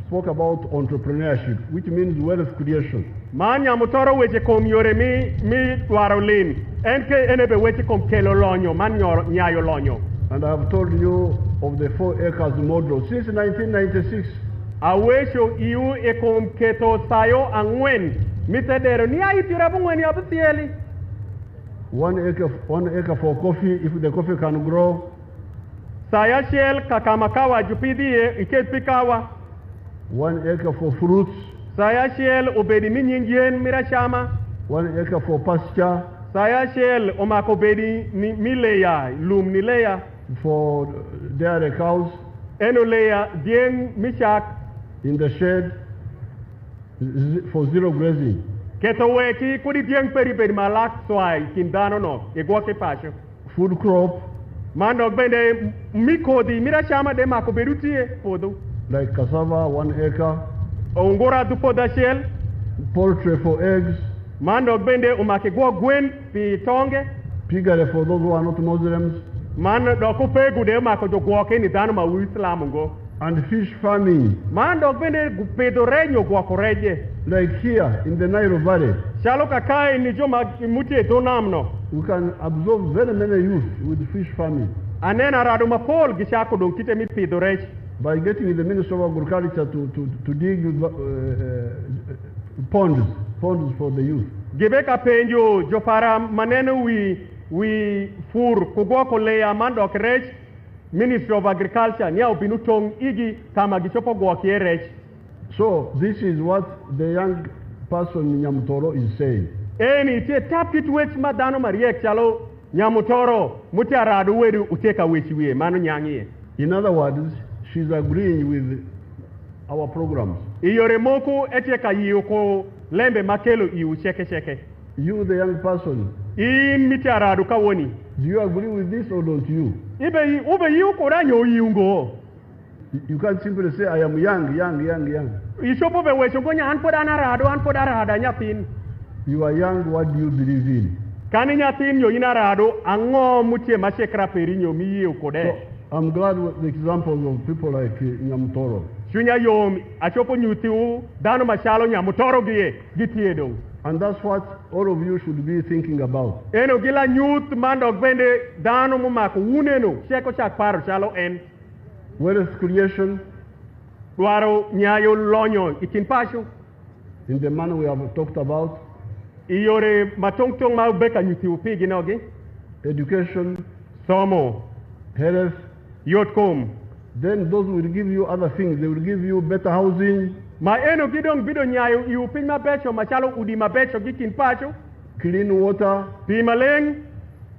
spoke about entrepreneurship, which means wealth creation. Man Nyamutoro weche kom yore mi dwaro lin enke enebe weche kom kelo lonyo man nyayo lonyo. And I have told you of the 4 acres model since 1996. Awesho iu ekom keto sayo angwen mitedero ni aitira bungweni abutieli. 1 acre for coffee, if the coffee can grow. Saya shell kakamakawa jupidie iket pikawa. 1 acre for fruits. Saya shell obedi minyingien mirashama. 1 acre for pasture. Saya shell omako bedi mileya lum nileya. For dairy cows. Enoleya dieng mishak. In the shade for zero grazing. Keto weki kudi dieng peri malak swai kindano no egwake pasho. Food crop. Mando bende mikodi mirashama de mako berutie podo. Like cassava, 1 acre. Ongora dupo da shell. Poultry for eggs. Mando bende umake gwo gwen pi tonge. Piggery for those who are not Muslims. Man doko pegu de mako jogwoke ni dano ma Islam ngo. And fish farming. Man dok bende pedo renyo gwako reje. Like here in the Nile Valley. Shalo kakai ni joma mutie tonamno. We can absorb very many youth with fish farming. Anena rado mapol gishako don kite mi pedo reje. By getting the Minister of Agriculture to dig ponds for the youth. Gibeka penjo jopara maneno we fur kugwako leya mandok rech Ministry of Agriculture niya ubinutong igi kama gichopo gwakie rech. So this is what the young person in Nyamutoro is saying. Eni tie tap kit wech madano mariek chalo Nyamutoro muti aradu wedu uteka wechi we manu nyangie. In other words, she's agreeing with our programs. Iyore moku eteka yiko lembe makelo iu sheke. You, the young person, in miti aradu kawoni. Do you agree with this or don't you? Ube yu koranyo iungo. You can't simply say, I am young. Ishopo be wecho gonya anpodana rada nyapin. You are young, what do you believe in? Kani nyapin yo inarado ango mutie mashekra perinyo miye ukode. So, I'm glad with the examples of people like Nyamutoro. Shunya yom achopo nyutiu dano mashalo Nyamutoro gitie dong. And that's what all of you should be thinking about. Eno gila nyut mando bende dano mumako uneno sheko chak paro chalo en. Wealth creation. Duaro nyayo lonyo ikin pasho. In the manner we have talked about. Iyore matongtong ma beka nyuti upigi nogi. Education. Somo. Health. Yotkom. Then those will give you other things. They will give you better housing. Ma eno gidong bido nyayo iupin mabecho machalo udi mabecho gikin pacho. Clean water. Pimaleng.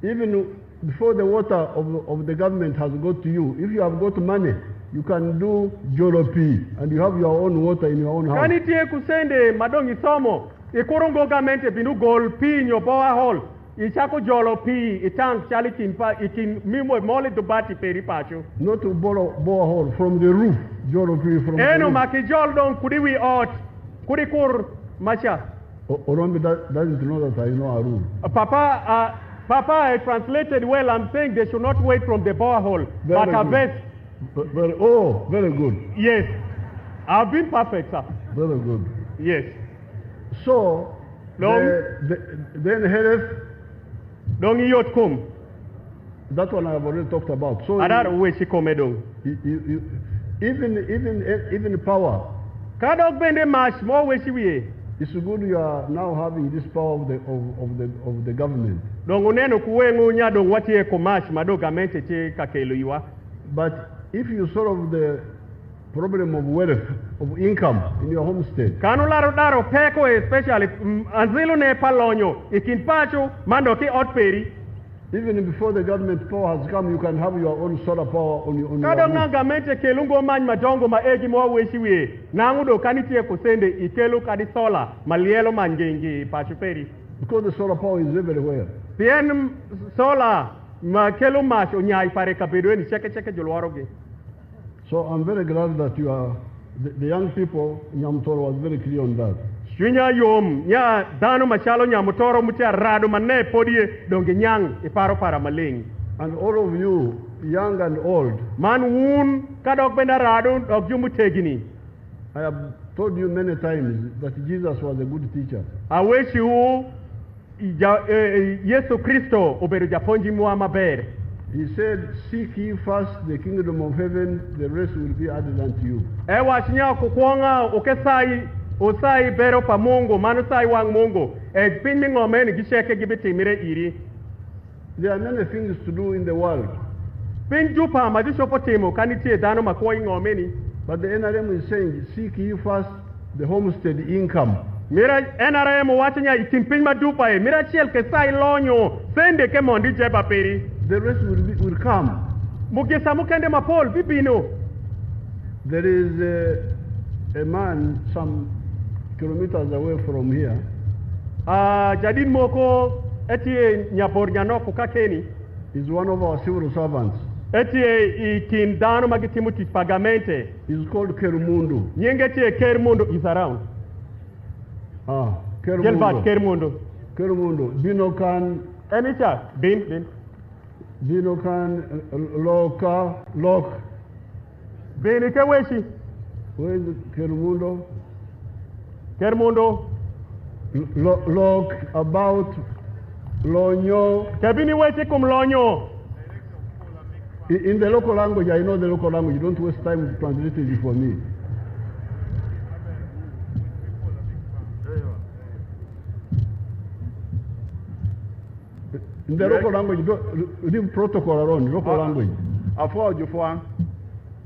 Even before the water of the government has got to you, if you have got money, you can do jolopi and you have your own water in your own house. Kanitie kusende madongi somo. Ikorongo government binu gol pi nyo boa hall. Ichako jolopi itang chali ikin mimo mole dubati peri pacho. Not to borrow borehole from the roof. Jolopi from the roof. Eno makijol don kudiwi ot. Kudikur macha. Orombi doesn't know that I know a rule. Papa, I translated well. I'm saying they should not wait from the borehole, but harvest. Very good. Yes. I've been perfect, sir. Very good. Yes. So, then health. Don't yot come. That one I have already talked about. So Adar way she come dong. Even power. Kadok bende mash more way she we. It's good you are now having this power of the government. Dong uneno kuwengu nya dong watie komash madogamente che kakelo iwa. But if you solve the problem of wealth, of income in your homestead. Kanu daro peko especially anzilo ne palonyo ikin pacho mando ki ot peri. Even before the government power has come, you can have your own solar power on your Kada roof. nga gamente kelungo man madongo ma egi mo weshiwe. Nangu do kanitie kusende ikelu kadi sola malielo mangengi pachuperi. Because the solar power is everywhere. Pien sola ma kelu macho nyai pare kabedo ni cheke julwaroge. So I'm very glad that you are, the young people in Nyamutoro was very clear on that. Shunya yom nya dano machalo Nyamutoro mutia rado mane podie donge nyang iparo para maling. And all of you, young and old, Man woon kadok benda rado dog jumutegini. I have told you many times that Jesus was a good teacher. I wish you Yesu Kristo oberu japonji mua maber. He said, seek ye first the kingdom of heaven, the rest will be added unto you. Ewa shinya kukwanga ukesai usai bero pa Mungu manu sai wang Mungu pinmi ngomeni gisheke gibitimire iri. There are many things to do in the world. Pin jupa majishopo timo kanitie dano makoi ngomeni. But the NRM is saying, seek ye first the homestead income. Mira NRM wachinya ikimpin madupa mira chiel kesai lonyo sende ke mondi jeba peri. The rest will come. Mugesa mukende mapol bibino. There is a man some kilometers away from here. Jadin moko etie nyabor nyanoko kakeni. He's one of our civil servants. Etie ikindano magitimuti pagamente. He's called Kermundu. Nyenge Kermundo is around. Kermundu. Kermundo. Kermundu. Binokan. Enicha. Bin. Binokan. Lok. Bin ikeweshi. Where is Kermundo? Kermundo. Lok about Lonyo. Kebini wechi kum Lonyo. In the local language, I know the local language. Don't waste time translating it for me. In the local language, don't leave protocol alone, local language. Afọ Jufwa,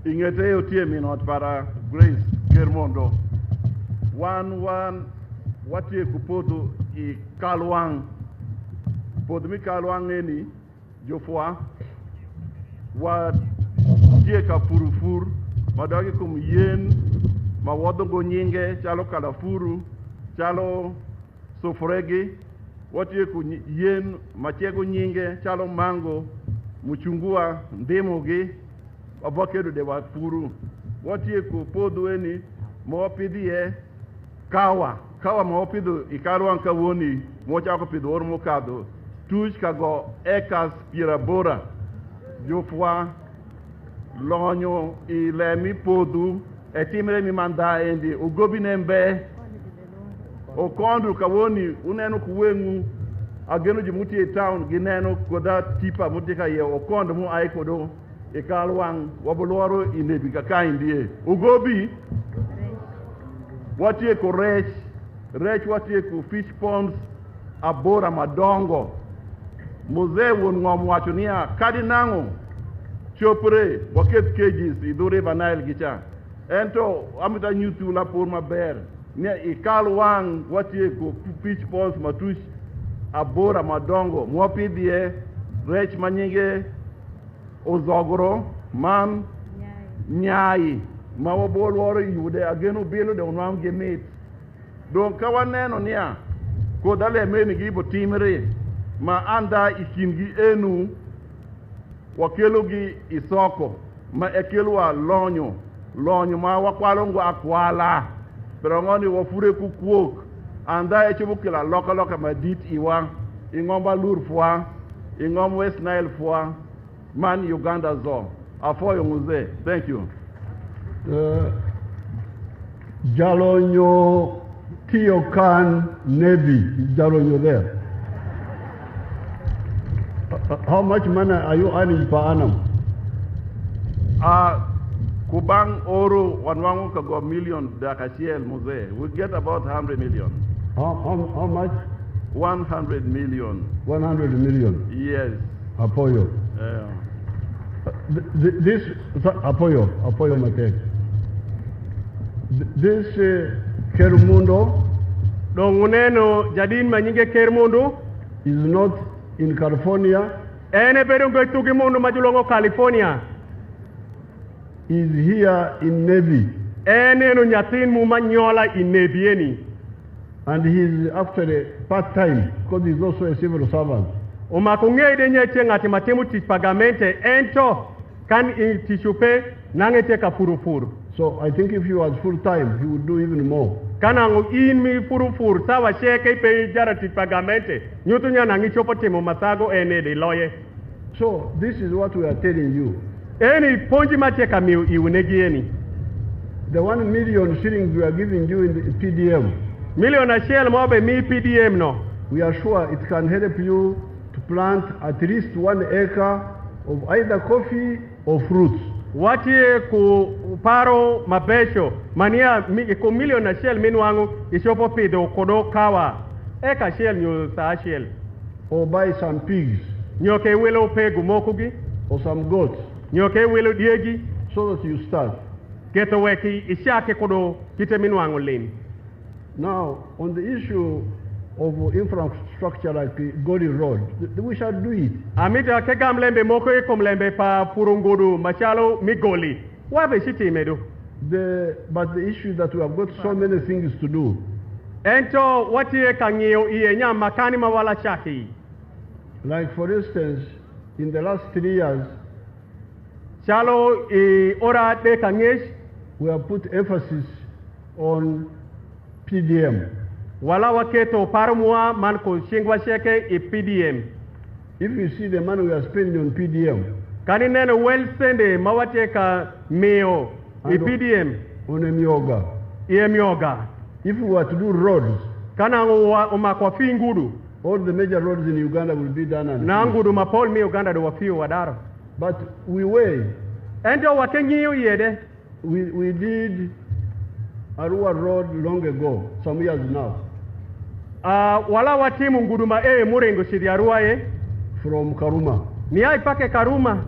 ingete otie minot para Grace Kermondo. One, watie kupoto I Kalwang. Podmi Kalwang eni, Jufwa, wa tie ka furufur, madagi kum yen, ma wadongo nyinge, chalo kalafuru, chalo sofregi, watie ku yen, machego nyinge, chalo mango, muchungua, ndemogi, abokedo de wafuru. Watie ku podo eni, mawapidie, kawa mawapido ikarwan kawoni, mochako pido ormo kado, tush kago ekas pirabora, Jofwa, Lonyo, Ilemi Podu, Etimere mi manda endi, Ugobi nembe, Okondu kawoni, uneno kuwengu, ageno jimuti town, gineno koda tipa mutika ye, Okondu mu aikodo, Ekalwang, Waboloro, Inebi kakaindie. Ugobi, watie ko rech watie ko fish ponds, abora madongo. Mose won ngom wacho niya kadi nango chopre waket cages idore banail gicha ento amita nyutu la por maber ne ikal wang watie ko fish ponds matush abora madongo mwapidie rech manyinge ozogoro man nyai mawabol woro yude ageno belo de onwam gemit donc kawaneno niya ko dale meni gibo timre ma anda ikingi enu wakelogi isoko ma ekelwa lonyo ma wakwalongo akwala pero ngoni wafure kukuok anda echubukila loka madit iwa ingomba lur fwa ingom West Nile fwa man Uganda zo afoyo muze. Thank you. Jalonyo Tiokan Navy, Jalonyo there. How much money are you earning per annum? Kubang Oro wanwangu kago million dakashiel muze. We get about 100 million. How much? 100 million. 100 million. Yes. Apoyo. This Apoyo Mate. This Kermundo Donguneno jadin manyinge Kermundo is not in California, ene bedo ngotugi mundu majulongo California is here in Navy. ene no nyatin mu manyola in Nebieni And he's actually part-time because he's also a civil servant. umakungede nyeche ngati matemu tipagamente ento kan tishupe nangete ka furufuru So I think if he was full-time, he would do even more. kana ngo in mi furufuru sawa sheke pe jara tipagamente nyutunya nangi chopo temo masago ene de loye. So this is what we are telling you. Eni ponji macheka mi iunegieni The 1 million shillings we are giving you in the PDM, million a shell mobe mi PDM no we are sure it can help you to plant at least 1 acre of either coffee or fruits. watie ku paro mabesho mania ko million na shell minwangu ishopo pido kodo kawa eka shell nyo sa shell Or buy some pigs nyoke welo pegu mokugi or some goats nyoke welo diegi so that you start. keto weki ishake kodo kite minwangu lin. Now, on the issue of infrastructure like Gori Road, we shall do it. Amita kega mlembe moko eko mlembe pa purungudu machalo migoli wabe shiti medo But the issue that we have got so many things to do. ento watie kangio iye nya makani mawala chaki Like for instance, in the last 3 years, chalo ora de kangesh we have put emphasis on PDM. wala waketo parmua man ko shingwa sheke PDM If you see the money we are spending on PDM, kani nene well sende mawate ka meo PDM on Emyoga, myoga if we were to do roads, kana umakwa fingudu all the major roads in Uganda will be done and na finished. ngudu mapol mi Uganda do wafiu wadaro But we weigh. ento wakenyiyo yede We did Arua Road long ago, some years now, wala watimu nguduma murengo shidi aruaye from Karuma. ni ai pake Karuma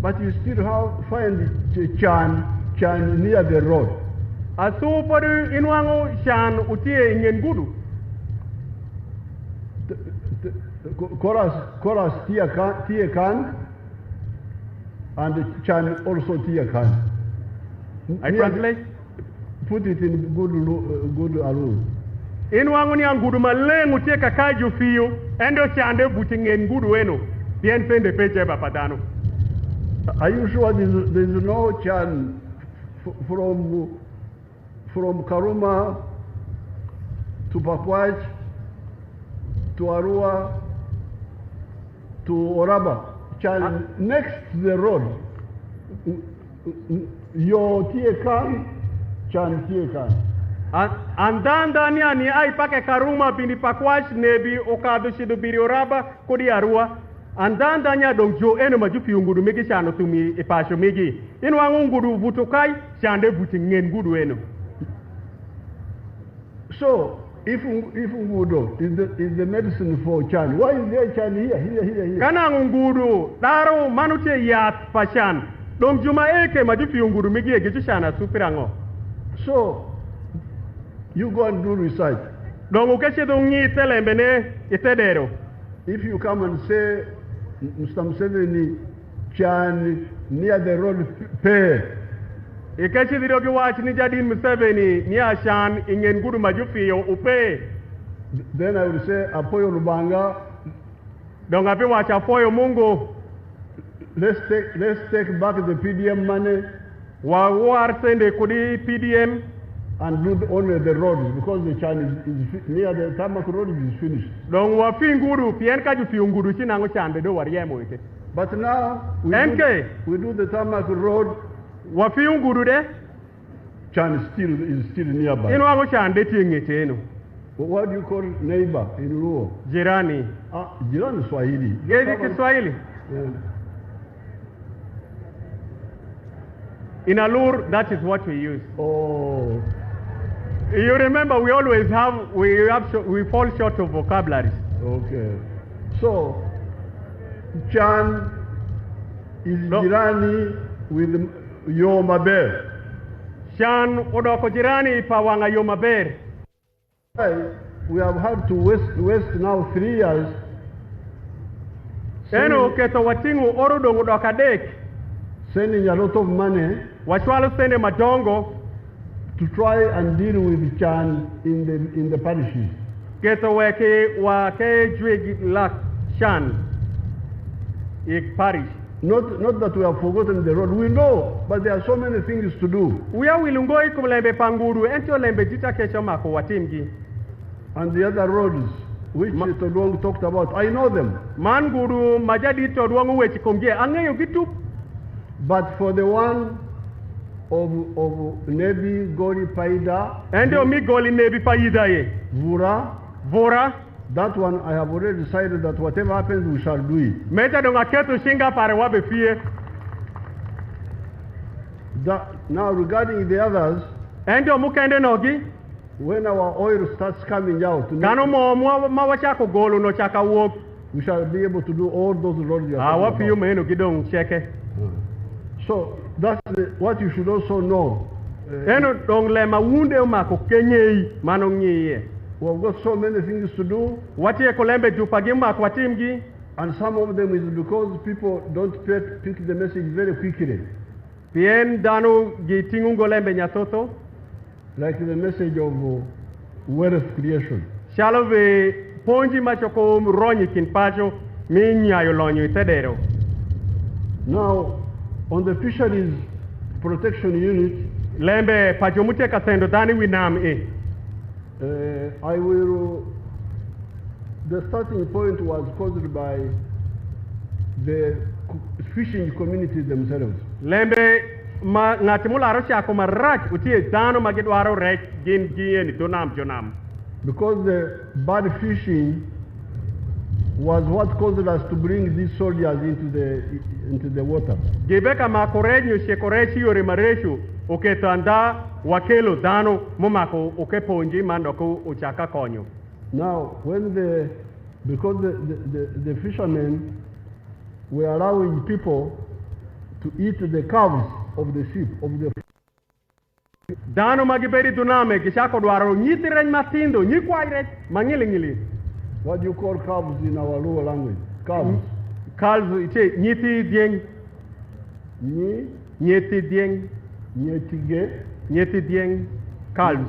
But you still find Chan near the road. asupodu inwango shan utie ingen gudu Chorus Tiekan and Chan also Tiekan. I translate Put it in good Arun. inwango ni angudu malengu tie kakaju fiyo endo chande butingen gudu eno bien sende peche bapadano. Are you sure there's no Chan from Karuma to Pakwach to Arua to Oraba? Chan next to the road. Your Tiekan, Chan Tiekan. Andanda ni ai pake Karuma bini Pakwash nebi okado shido biri Oraba kodi Arua andanda nya dongjo eno majufi ungudu megi shano tumi ipasho megi inwango ngudu vutokai shande butingen gudu eno. So if Ngudo is the medicine for Chan, why is there Chan here? Kana ngudu daro manute yat pashan dong juma eke majufi ungudu megi ege shana supirango. So you go and do research. Dong ukeshe dongi telembene itedero. If you come and say Mr. Museveni Chan near the road pay, ikechi video ki watch ni Jadin Museveni ni ashan ingen gudu majufi yo upe. then I will say Apoyo Lubanga, Dong api watch apoyo Mungu let's take back the PDM money wa war sende kudi PDM and do only the roads because the Chan is near the Tamak road is finished. dong wa fingudu pien ka ju fingudu chinango chande do wariemo ite. But now we do the Tamak road. Wa fingudu de Chan is still nearby. ino ango chande tingete eno. What do you call neighbor in Luo? Jirani. Jirani Swahili. Gezi Kiswahili. Yeah. In Alur, that is what we use. Oh. You remember we always we fall short of vocabulary. Okay. So, Chan is jirani with Yomaber. Chan odoko jirani pa wanga Yomaber. We have had to waste now 3 years Eno keto watingu orudongo dokadek. Sending a lot of money Wachwalo sende madongo. to try and deal with Chan in the parishes. Keto weke wake jwegi lak Chan. Ik parish. Not that we have forgotten the road. We know, but there are so many things to do. Uya wilungoi kumlembe panguru ento lembe jita kecho mako watimgi. And the other roads, which Todwong talked about, I know them. Man guru majadi Todwong wechi kumgie angeyo gitu. But for the one of Nebi Goli Paida, Endo mi goli nebi paida ye. Vora. that one I have already decided that whatever happens, we shall do it. Meta donga keto shinga pare wabe fie. Now regarding the others, Endo mukende nogi. when our oil starts coming out, Kano mo mawachako golu no chaka wok. we shall be able to do all those roads you are Awa talking fiyo about. meno gidong cheke. So that's what you should also know. Eno dong le mawunde umako kenyei manong nye. We've got so many things to do, Wati e kolembe jupagima kwa timgi. and some of them is because people don't pick the message very quickly, Pien danu gitingu golembe nyatoto. like the message of wealth creation. Shalove ponji machoko ronyi kinpacho minya yolonyo itedero. Now, on the fisheries protection unit, Lembe pajomute kasendo dani winam e. the starting point was caused by the fishing community themselves. Lembe ma ngatimula arosha ko marach utie dano magedwaro rech gin gien donam jonam. Because the bad fishing was what caused us to bring these soldiers into the water. Gebeka makorenyo shekorechi yore mareshu oketanda wakelo dano momako okeponji mandoko uchaka konyo. Now, because the fishermen were allowing people to eat the calves of the sheep, of the Dano magiberi duname gishako dwaro nyitiren matindo nyikwaire mangilingili. what do you call calves in our Luo language? Calves. Kalzu iche nyiti dieng nyeti dieng calves.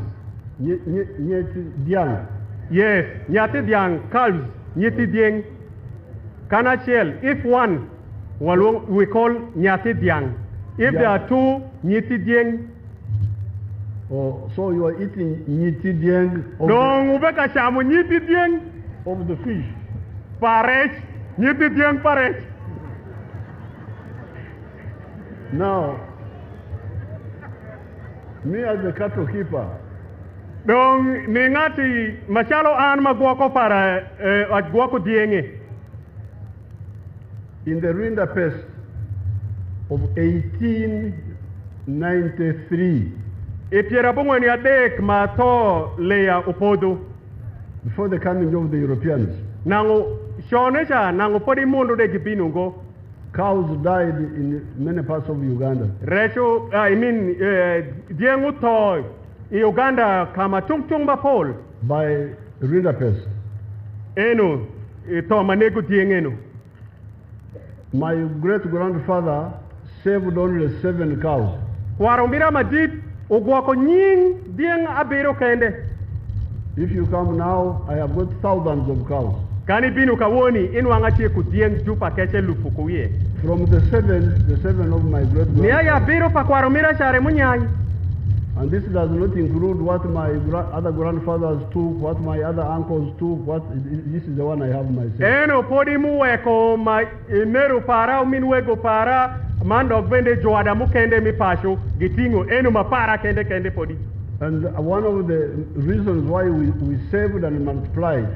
Nyeti diang. Yes, nyati diang calves nyeti dieng. Kanachel, if one we call nyati diang. If there are two nyeti dieng. Oh, so you are eating nyeti diang No, ubeka shamu nyeti dieng of the fish. parech nyeti dieng parech. Now, me as a cattle keeper, Dong ningati machalo an magwako para agwako dienge. in the Rwanda pest of 1893, Ipiera bungweni adek mato leya upodo. before the coming of the Europeans, Nango shonesha nango podi mundo de gibinungo. cows died in many parts of Uganda. Recho diengu to Uganda kama tung bapol. By Rwanda pest. Eno to manego diengeno. My great-grandfather saved only 7 cows. Warombira madit ugwako nying dieng abero kende. If you come now, I have got thousands of cows. Kani binu kawoni inu angachie ku dieng jupa keche lufukuye. From the seven of my Nia ya great-grandfather. biro pa kwaromira share munyai. And this does not include what my other grandfathers took, what my other uncles took, this is the one I have myself. Eno podi muweko ma ineru para minwego para mando gbende joada mukende mipasho gitingo eno mapara kende podi. And one of the reasons why we saved and multiplied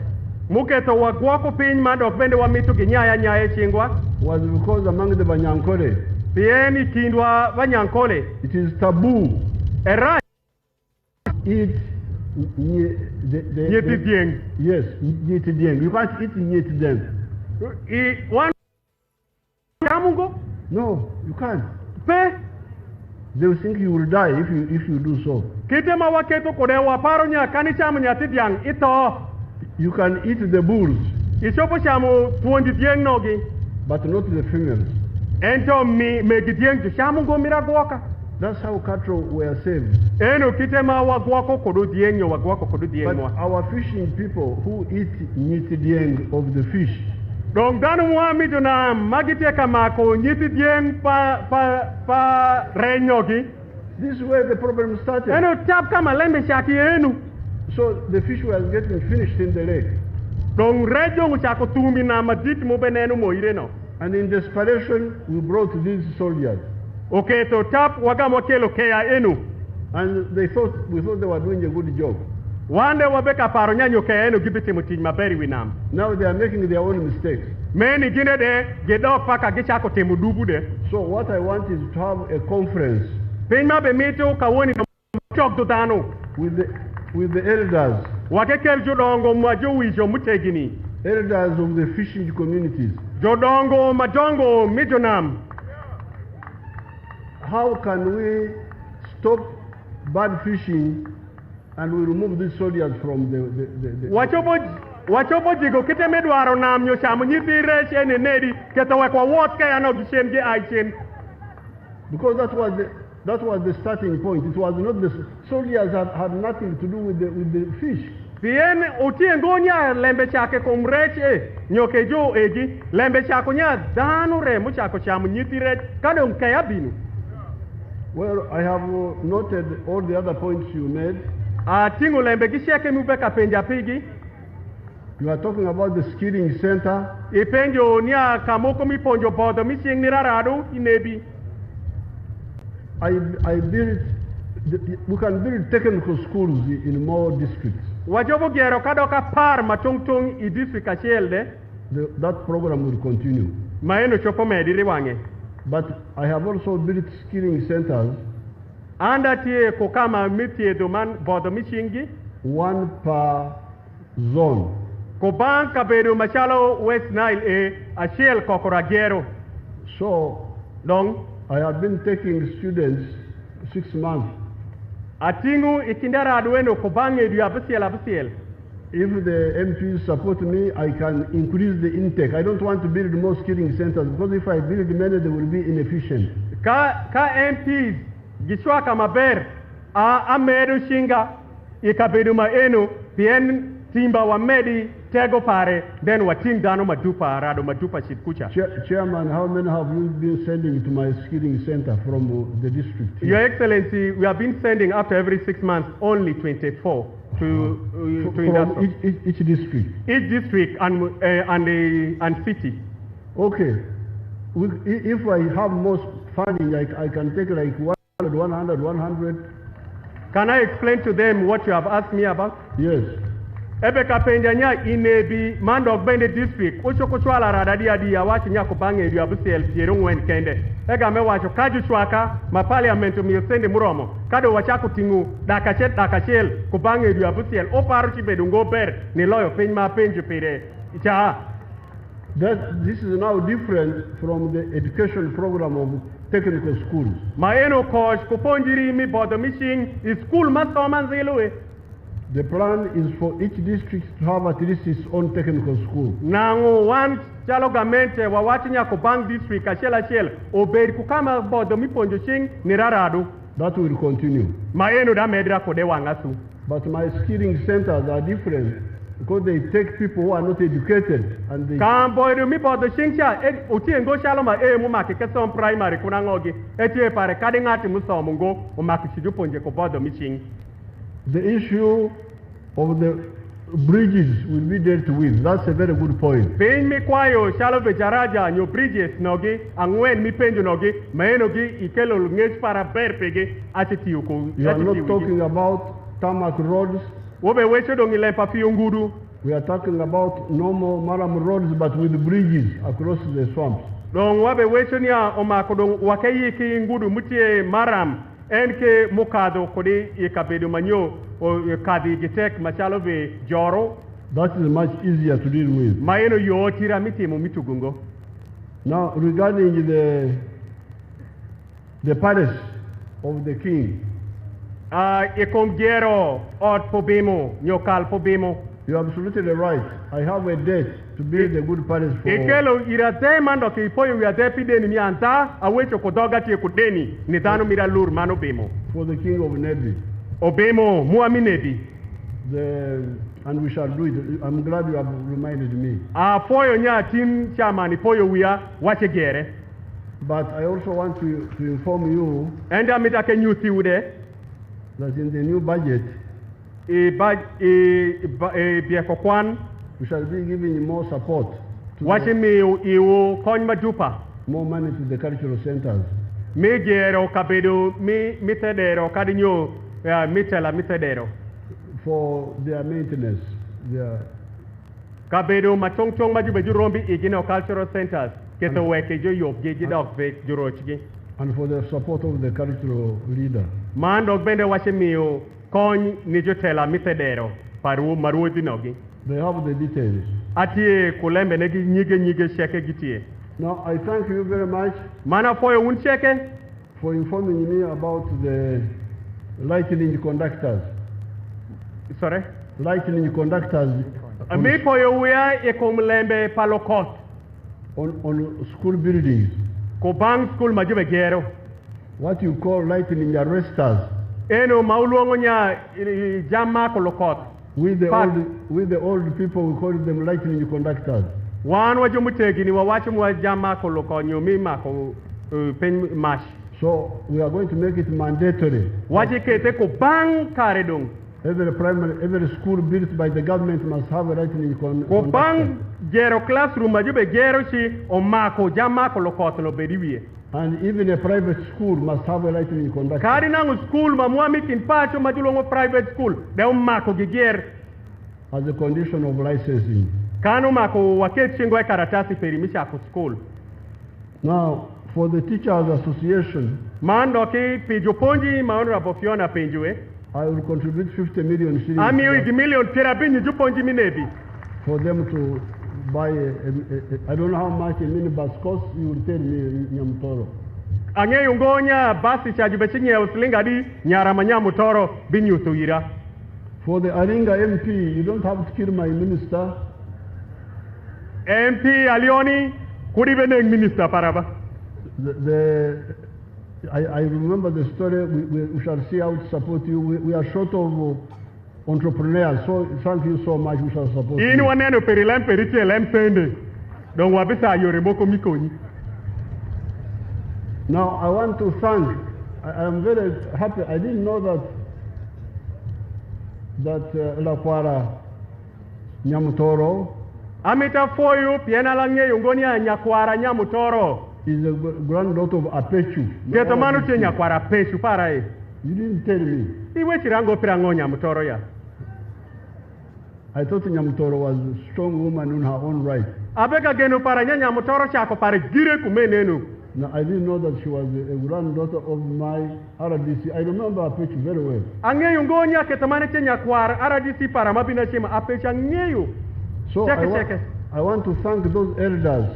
Muketo wagwako piny mando gbende wa mitu ginyaya chingwa. was because among the Banyankole, Pieni kindwa vanyankole. it is taboo Era eat nyeti dieng. yes, nyeti dieng. You can't eat nyeti dieng. One kamungo No, you can't. pe They will think you will die if you do so. kitema waketo kode waparo nya kani chamu nyati diang ito. You can eat the bulls. Isopo chamu tuondi dieng nogi. but not the females. Ento me gidieng to shamu go mira gwaka. That's how cattle were saved. Eno kitema wa gwako kodo dienyo wa gwako kodo But dienyo. our fishing people who eat nyiti dieng of the fish, Dong danu muami jona magite kamako nyiti dieng pa renyogi. this is where the problem started. Eno tap kama lembe shaki enu. So the fish was getting finished in the lake. Dong rejo nguchako tumi na madit mo benenu mo ireno. And in desperation, we brought these soldiers. Okay, so tap wagamo kelo kea enu. And we thought they were doing a good job. Wande wabeka paro nyanyo kea enu gibiti mutinj maberi winam. Now they are making their own mistakes. Meni gine de gedok paka gichako temu dubu de. So what I want is to have a conference Pinma be mito kawoni chok dutano. with the elders, Wakekel jodongo mwajo wijo mutegini. elders of the fishing communities. Jodongo madongo mijonam. How can we stop bad fishing and we remove these soldiers from the Wachobo jigo kite medwaro nam nyo shamu nyiti reche ene nedi kete wekwa wot kaya no gishem ge aichen. because that was the starting point. It was not the soldiers had nothing to do with the fish. Bien utien gonya lembe chake komreche nyoke jo egi lembe chako nya danu re mu chako shamu nyiti reche kadong kaya binu. Well, I have noted all the other points you made. Tingo lembe gisheke mubeka penja pigi. You are talking about the skilling center. Ipenjo nia kamoko mi ponjo bodo mi sing nirarado inebi. I built, we can build technical schools in more districts. Wajobo gero kadoka par matungtung I district achelde. That program will continue. Maeno chopo mediri wange. But I have also built skilling centers. Anda tie kokama mitie doman bodo mi singi. One per zone. Koban kabedo machalo West Nile achel kokoragero. So, Long. I have been taking students 6 months. Atingu ikindara adueno kobange du abisiel. If the MPs support me, I can increase the intake. I don't want to build more skilling centers because if I build many, they will be inefficient. Ka MPs gishwa kamaber amedu shinga ikabedu maenu bien timba wa medi tego pare then wating dano madupa rado madupa shitkucha. Chairman, how many have you been sending to my skilling center from the district? Your Excellency, we have been sending after every 6 months only 24 to from each district. Each district and city. Okay. If I have more funding, I can take like 100. Can I explain to them what you have asked me about? Yes. Ebe kapenjanya inebi mandok bende district ucho kuchwala radadi ya wachi nyako bange yu abusel pierungwen kende ega me wacho kaju chwaka ma parliament mi sende muromo kado wachako tingu dakachel kubange yu abusel oparu chibedu ngo ber ni loyo penjma penju pire cha. This is now different from the education program of technical schools. Maeno coach kuponjiri mi bodo missing is school mastoman zeloe. The plan is for each district to have at least its own technical school. Nango one chalo gamente wa watinya ko bang district achela obed kukama bodo mi ponjo ching ni raradu. That will continue. Maeno da medra ko de wangasu. But my skilling centers are different because they take people who are not educated and they Kamboy mi bodo chingcha utiengo chalo ma mu makike som primary kunangogi etie pare kadingati musomo ngo o makichidu ponje ko bodo mi ching. The issue of the bridges will be dealt with. That's a very good point. Pin mi kwayo shalo bejaraja nyo bridges nogi angwen mi penjo nogi maenogi ikelo ngech para berpege atiti uko. You are not talking about tarmac roads. Wobe wecho dongi lepa nguru. We are talking about normal maram roads but with bridges across the swamps. Don wabe wecho niya omako don wakeyi ki nguru mutie maram enke mukado kodi ikabedu manyo o kadi gitek machalo be joro. That is much easier to deal with. Maeno yo tira mitimo mitugungo. Now regarding the palace of the king. Ikongero od pobemo nyokal pobemo. You're absolutely right. I have a date to build a good palace for... Ikelo irate mando ki poyo irate pideni mi anta awecho kodoga tie kudeni nidhano mira lur mano bemo. For the king of Nebi. Obemo muami Nebi. And we shall do it. I'm glad you have reminded me. Poyo nya tin chamani poyo wia wache gere. But I also want to inform you and amitake nyuthi ude that in the new budget we shall be giving more support to more money to the cultural centers. For their maintenance. Kabedo machong majubeju rombi igino cultural centers. And for the support of the cultural leader. They have the details. Now I thank you very much for informing me about the lightning conductors. Sorry? Lightning conductors. On school buildings. Kobang school majube gero. What you call lightning arresters. Eno mauluongo nya jama kolokot. With the old people we call them lightning conductors. Wan wajumutegi ni wawachi mwa jama kolokot nyomima ko pen mash. So we are going to make it mandatory. Wajikete kobang karedung. Every school built by the government must have a lightning conductor. Bang gero classroom majube gero shi omako jamako lokotno bediwie. And even a private school must have a lightning conductor. Kari nangu school mamwami kinpacho majulongo private school de omako giger as a condition of licensing. Kano mako waketchingwe karatasi perimisha ku school. Now for the teachers association, mando ki pijuponji mahonorable Phiona penjue. I will contribute 50 million shillings. Ami wigi million terabini juponji minebi. For them to buy I don't know how much a minibus costs, you will tell me, Nyamutoro. Ange yungonya basi cha jubechinye ya uslinga di nyarama Nyamutoro binyutu ira. For the Aringa MP, you don't have to kill my minister. MP Alioni, kuribeneng minister paraba. I remember the story. We shall see how to support you. We are short of entrepreneurs, so thank you so much. We shall support you. Inu waneno perilem peritelem pende. Don wabisa yoremoko mikoni. Now I want to thank. I am very happy. I didn't know that Lakwara Nyamutoro. Amita for you piena lange yungonia Nyakwara Nyamutoro. Is a granddaughter of Apechu. Ketomanu che Nyakwara Apechu para e. You didn't tell me. Iwe chirango pirango Nyamutoro ya. I thought Nyamutoro was a strong woman in her own right. Abeka genu para Nyamutoro chako para gire kumenenu. No, I didn't know that she was a granddaughter of my RDC. I remember Apechu very well. Ange yungonia ketomanu che Nyakwara RDC para mabina chema Apechu angeyu. So I want to thank those elders.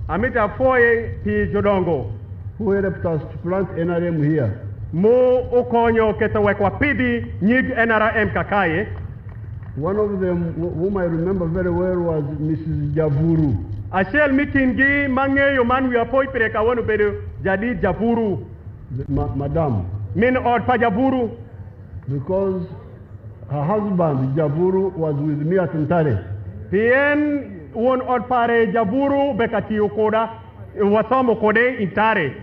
Amita foye pi jodongo. Who helped us to plant NRM here. Mo okonyo ketawekwa pidi nyig NRM kakaye. One of them, whom I remember very well, was Mrs. Javuru. Ashel mikingi mangeyo man we apoi pereka wonu bedo jadi Javuru. Madam. Min od pa Javuru. Because her husband Javuru was with me at Ntare. Pien won od pare Javuru bekati ukoda wasomo kode Intare.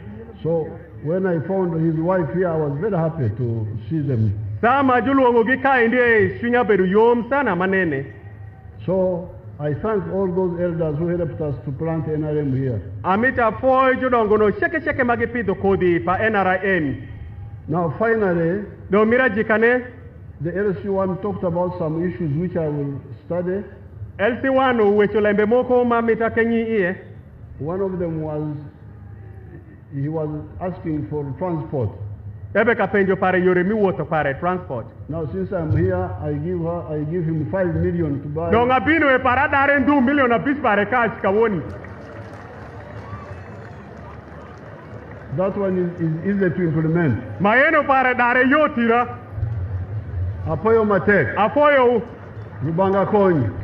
So when I found his wife here, I was very happy to see them. Sama julu ngogika inde shunya beru yom sana manene. So I thank all those elders who helped us to plant NRM here. Amita foy jodongo no sheke magipito kodi pa NRM. Now finally, do mira jikane the LC1 talked about some issues which I will study. LC1 wecholembe moko mamita kenyi iye. One of them was he was asking for transport. Ebe kapenjo pare yoremi woto pare transport. Now since I'm here, I give him 5 million to buy. No ngabino e parada are 2 million apis pare cash kawoni. That one is easy to implement. Maeno pare dare yotira. Apoyo Matek. Apoyo. Rubanga Kony.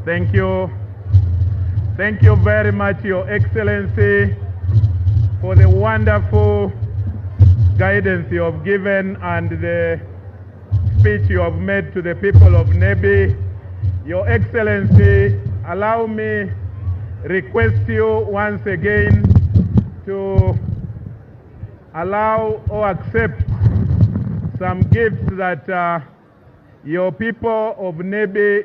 Thank you. Thank you very much, Your Excellency, for the wonderful guidance you have given and the speech you have made to the people of Nebi. Your Excellency, allow me request you once again to allow or accept some gifts that your people of Nebi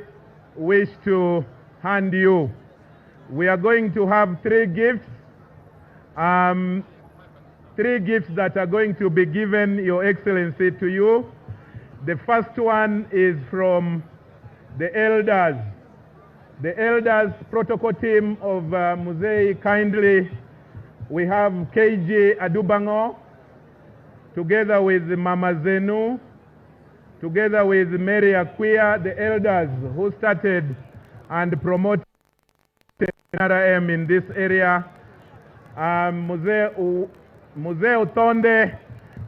wish to hand you. We are going to have three gifts that are going to be given, Your Excellency, to you. The first one is from the elders. The elders protocol team of Musei kindly. We have KG Adubango, together with Mama Zenu, together with Mary Akwia, the elders who started and promoted NRM in this area. Museo Tonde,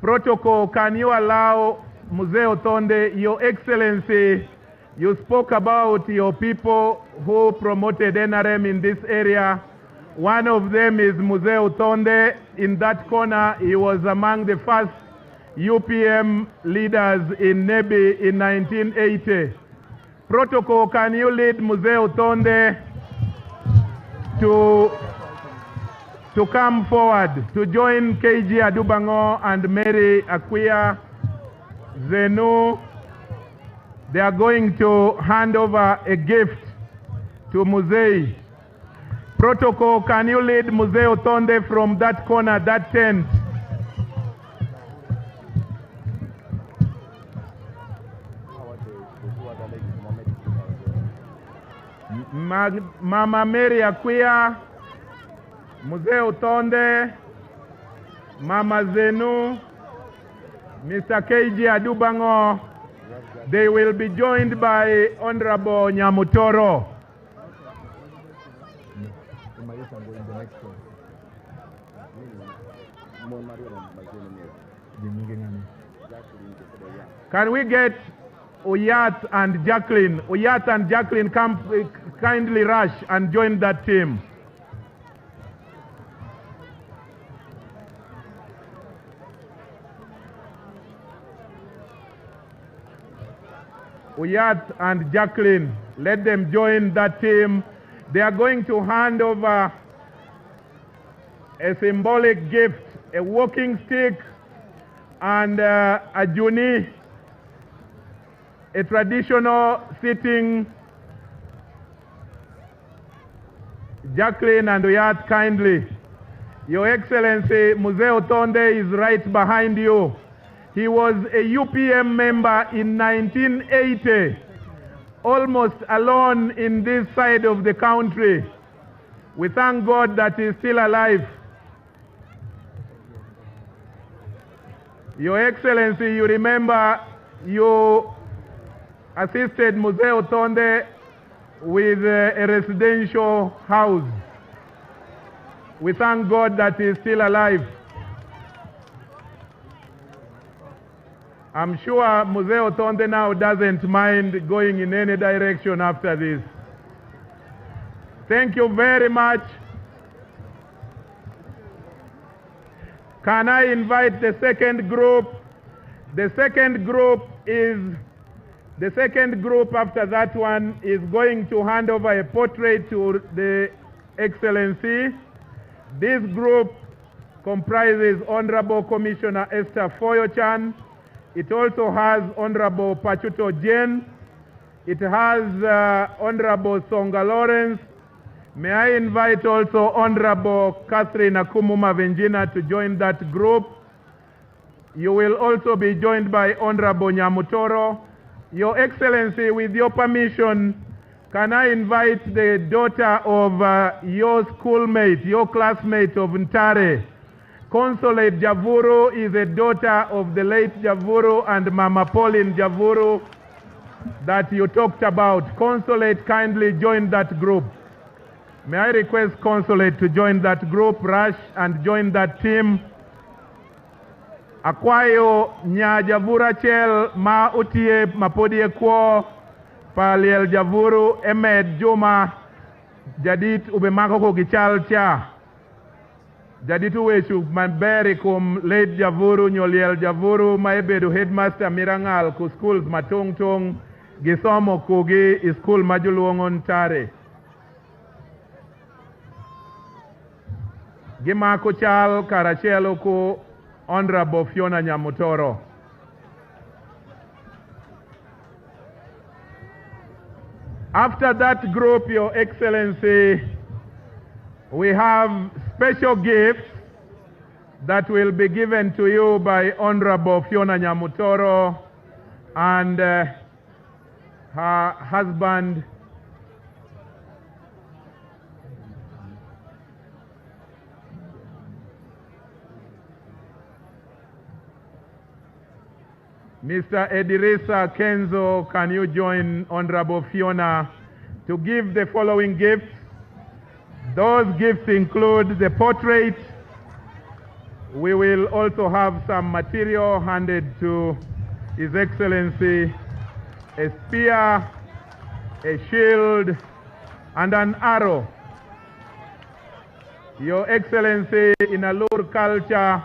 protocol, can you allow Museo Tonde, Your Excellency, you spoke about your people who promoted NRM in this area. One of them is Museo Tonde. In that corner, he was among the first UPM leaders in Nebi in 1980. Protocol, can you lead Museo Tonde to come forward to join KG Adubango and Mary Akwia Zenu? They are going to hand over a gift to Musei. Protocol, can you lead Museo Tonde from that corner, that tent? Mama Mary Akwia, Museo Tonde, Mama Zenu, Mr. KG Adubango. They will be joined by Honorable Nyamutoro. Can we get Oyat and Jacqueline? Oyat and Jacqueline, come kindly rush and join that team. Oyat and Jacqueline, let them join that team. They are going to hand over a symbolic gift, a walking stick and a juni, a traditional sitting. Jacqueline and Oyat, kindly. Your Excellency, Museo Tonde is right behind you. He was a UPM member in 1980, almost alone in this side of the country. We thank God that he is still alive. Your Excellency, you remember you assisted Museo Tonde with a residential house. We thank God that he is still alive. I'm sure Museo Tonde now doesn't mind going in any direction after this. Thank you very much. Can I invite the second group? The second group after that one is going to hand over a portrait to the Excellency. This group comprises Honorable Commissioner Esther Foyo-chan. It also has Honorable Pachuto Jen. It has Honorable Songa Lawrence. May I invite also Honorable Catherine Akumuma Venjina to join that group. You will also be joined by Honorable Nyamutoro. Your Excellency, with your permission, can I invite the daughter of your schoolmate, your classmate of Ntare? Consolate Javuru is a daughter of the late Javuru and Mama Pauline Javuru. that you talked about. Consulate, kindly join that group. May I request Consulate to join that group, rush and join that team. Akwayo nya javura chel ma utie mapodie kwo paliel javuru Emed Juma jadit ubemako ko gichal cha. Jaditu wechu manberi kum late javuru nyoliel javuru maebedu headmaster mirangal ku schools matong tong gisomo kugi school majuluongon tare. Gimako chal karachelo ku Honorable Phiona Nyamutoro. After that group, Your Excellency, we have special gifts that will be given to you by Honorable Phiona Nyamutoro and her husband, Mr. Edirisa Kenzo. Can you join Honorable Phiona to give the following gifts? Those gifts include the portrait. We will also have some material handed to His Excellency, a spear, a shield, and an arrow. Your Excellency, in Alur culture,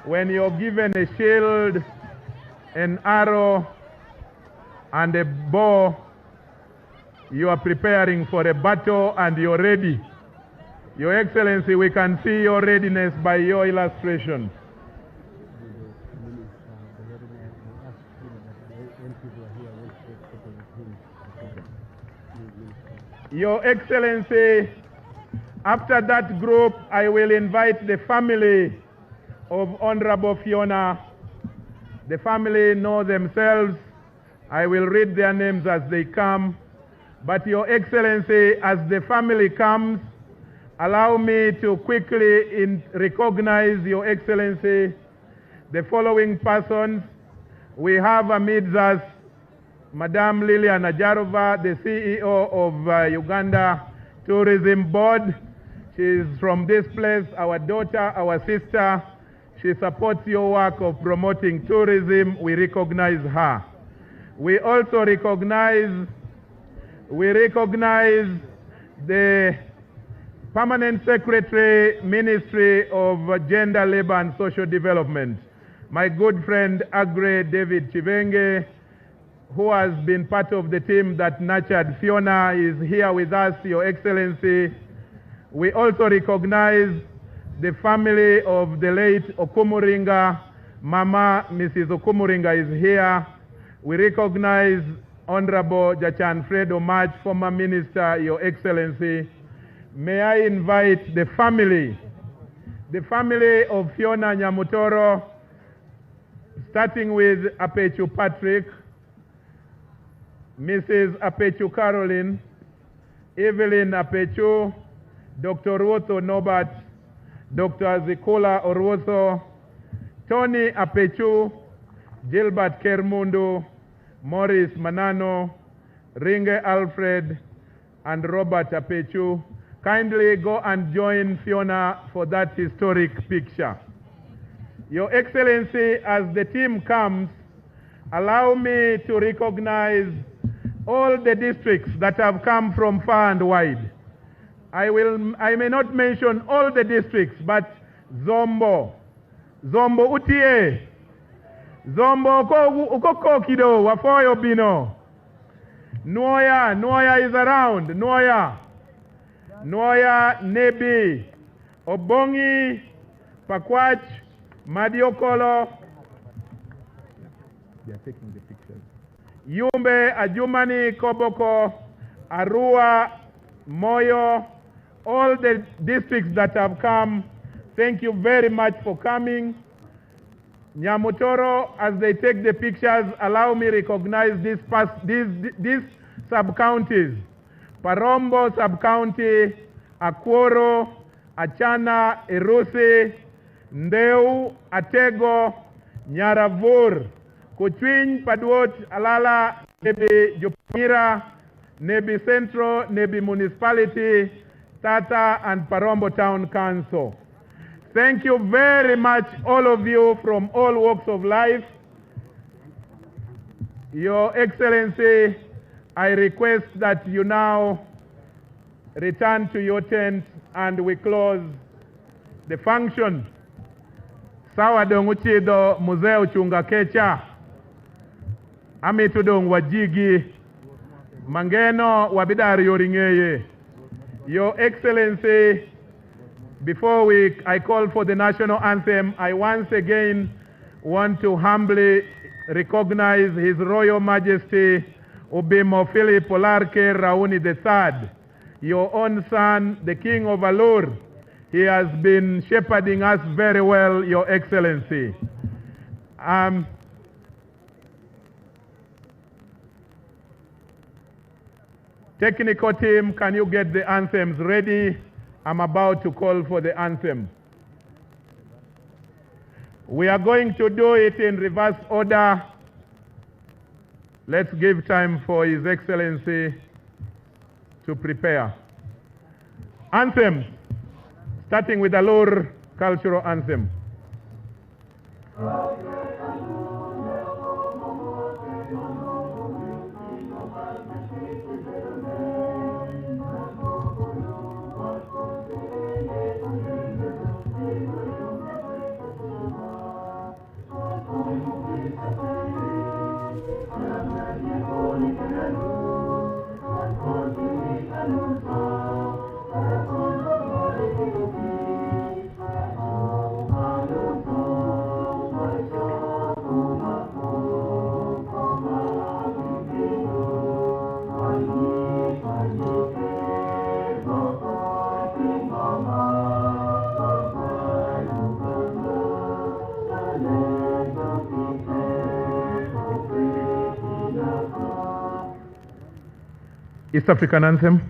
when you're given a shield, an arrow, and a bow, you are preparing for a battle and you're ready. Your Excellency, we can see your readiness by your illustration. Your Excellency, after that group, I will invite the family of Honorable Phiona. The family know themselves. I will read their names as they come. But Your Excellency, as the family comes, allow me to quickly recognize, Your Excellency, the following persons. We have amidst us Madame Lilian Ajarova, the CEO of Uganda Tourism Board. She is from this place, our daughter, our sister. She supports your work of promoting tourism. We recognize her. We also recognize the Permanent Secretary, Ministry of Gender, Labor and Social Development, my good friend Agre David Chivenge, who has been part of the team that nurtured Phiona, is here with us, Your Excellency. We also recognize the family of the late Okumuringa. Mama, Mrs. Okumuringa is here. We recognize Honorable Jachan Fred Omach, former Minister, Your Excellency. May I invite the family of Phiona Nyamutoro, starting with Apechu Patrick, Mrs. Apechu Caroline, Evelyn Apechu, Dr. Ruotho Norbert, Dr. Zikola Orwoso, Tony Apechu, Gilbert Kermundu, Morris Manano, Ringe Alfred, and Robert Apechu. Kindly go and join Phiona for that historic picture. Your Excellency, as the team comes, allow me to recognize all the districts that have come from far and wide. I may not mention all the districts, but Zombo utie, Zombo uko kido, wafoyo bino. Noya is around, Noya, Nebi, Obongi, Pakwach, Madiokolo. They are taking the pictures. Yumbe, Ajumani, Koboko, Arua, Moyo, all the districts that have come, thank you very much for coming. Nyamutoro, as they take the pictures, allow me recognize these sub-counties. Parombo sub-county, Akworo, Achana, Erusi, Ndeu, Atego, Nyaravur, Kuchwiny, Padwot, Alala, Nebi Jupira, Nebi Central, Nebi Municipality, Tata and Parombo Town Council. Thank you very much, all of you from all walks of life. Your Excellency, I request that you now return to your tent and we close the function. Sawa dong uchido Museo chunga kecha. Ami tudong wajigi. Mangeno wabidari yoringeye. Your Excellency, before I call for the national anthem, I once again want to humbly recognize His Royal Majesty Ubimo Philip Olarke Rauni III, your own son, the King of Alur. He has been shepherding us very well, Your Excellency. Technical team, can you get the anthems ready? I'm about to call for the anthem. We are going to do it in reverse order. Let's give time for His Excellency to prepare. Anthems, starting with the Alur cultural anthem. East African anthem.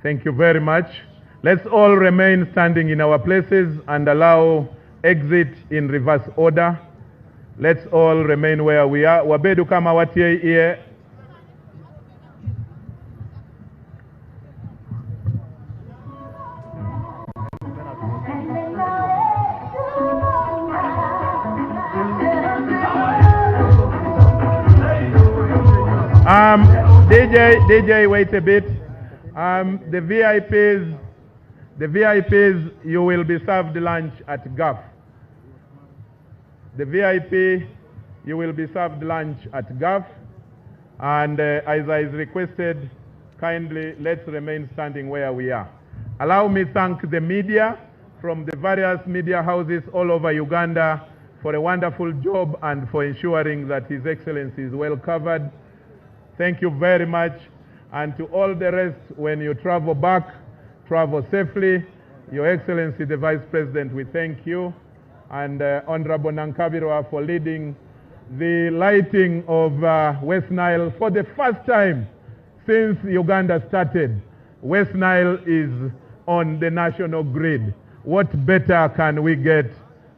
Thank you very much. Let's all remain standing in our places and allow exit in reverse order. Let's all remain where we are. Wabedu kama watie here. DJ, wait a bit. The VIPs, you will be served lunch at GAF. The VIP, you will be served lunch at GAF. And as I requested, kindly let's remain standing where we are. Allow me to thank the media from the various media houses all over Uganda for a wonderful job and for ensuring that His Excellency is well covered. Thank you very much. And to all the rest, when you travel back, travel safely. Your Excellency, the Vice President, we thank you. And Honorable Nankabirwa for leading the lighting of West Nile for the first time since Uganda started. West Nile is on the national grid. What better can we get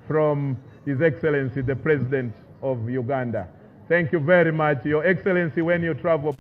from His Excellency, the President of Uganda. Thank you very much. Your Excellency, when you travel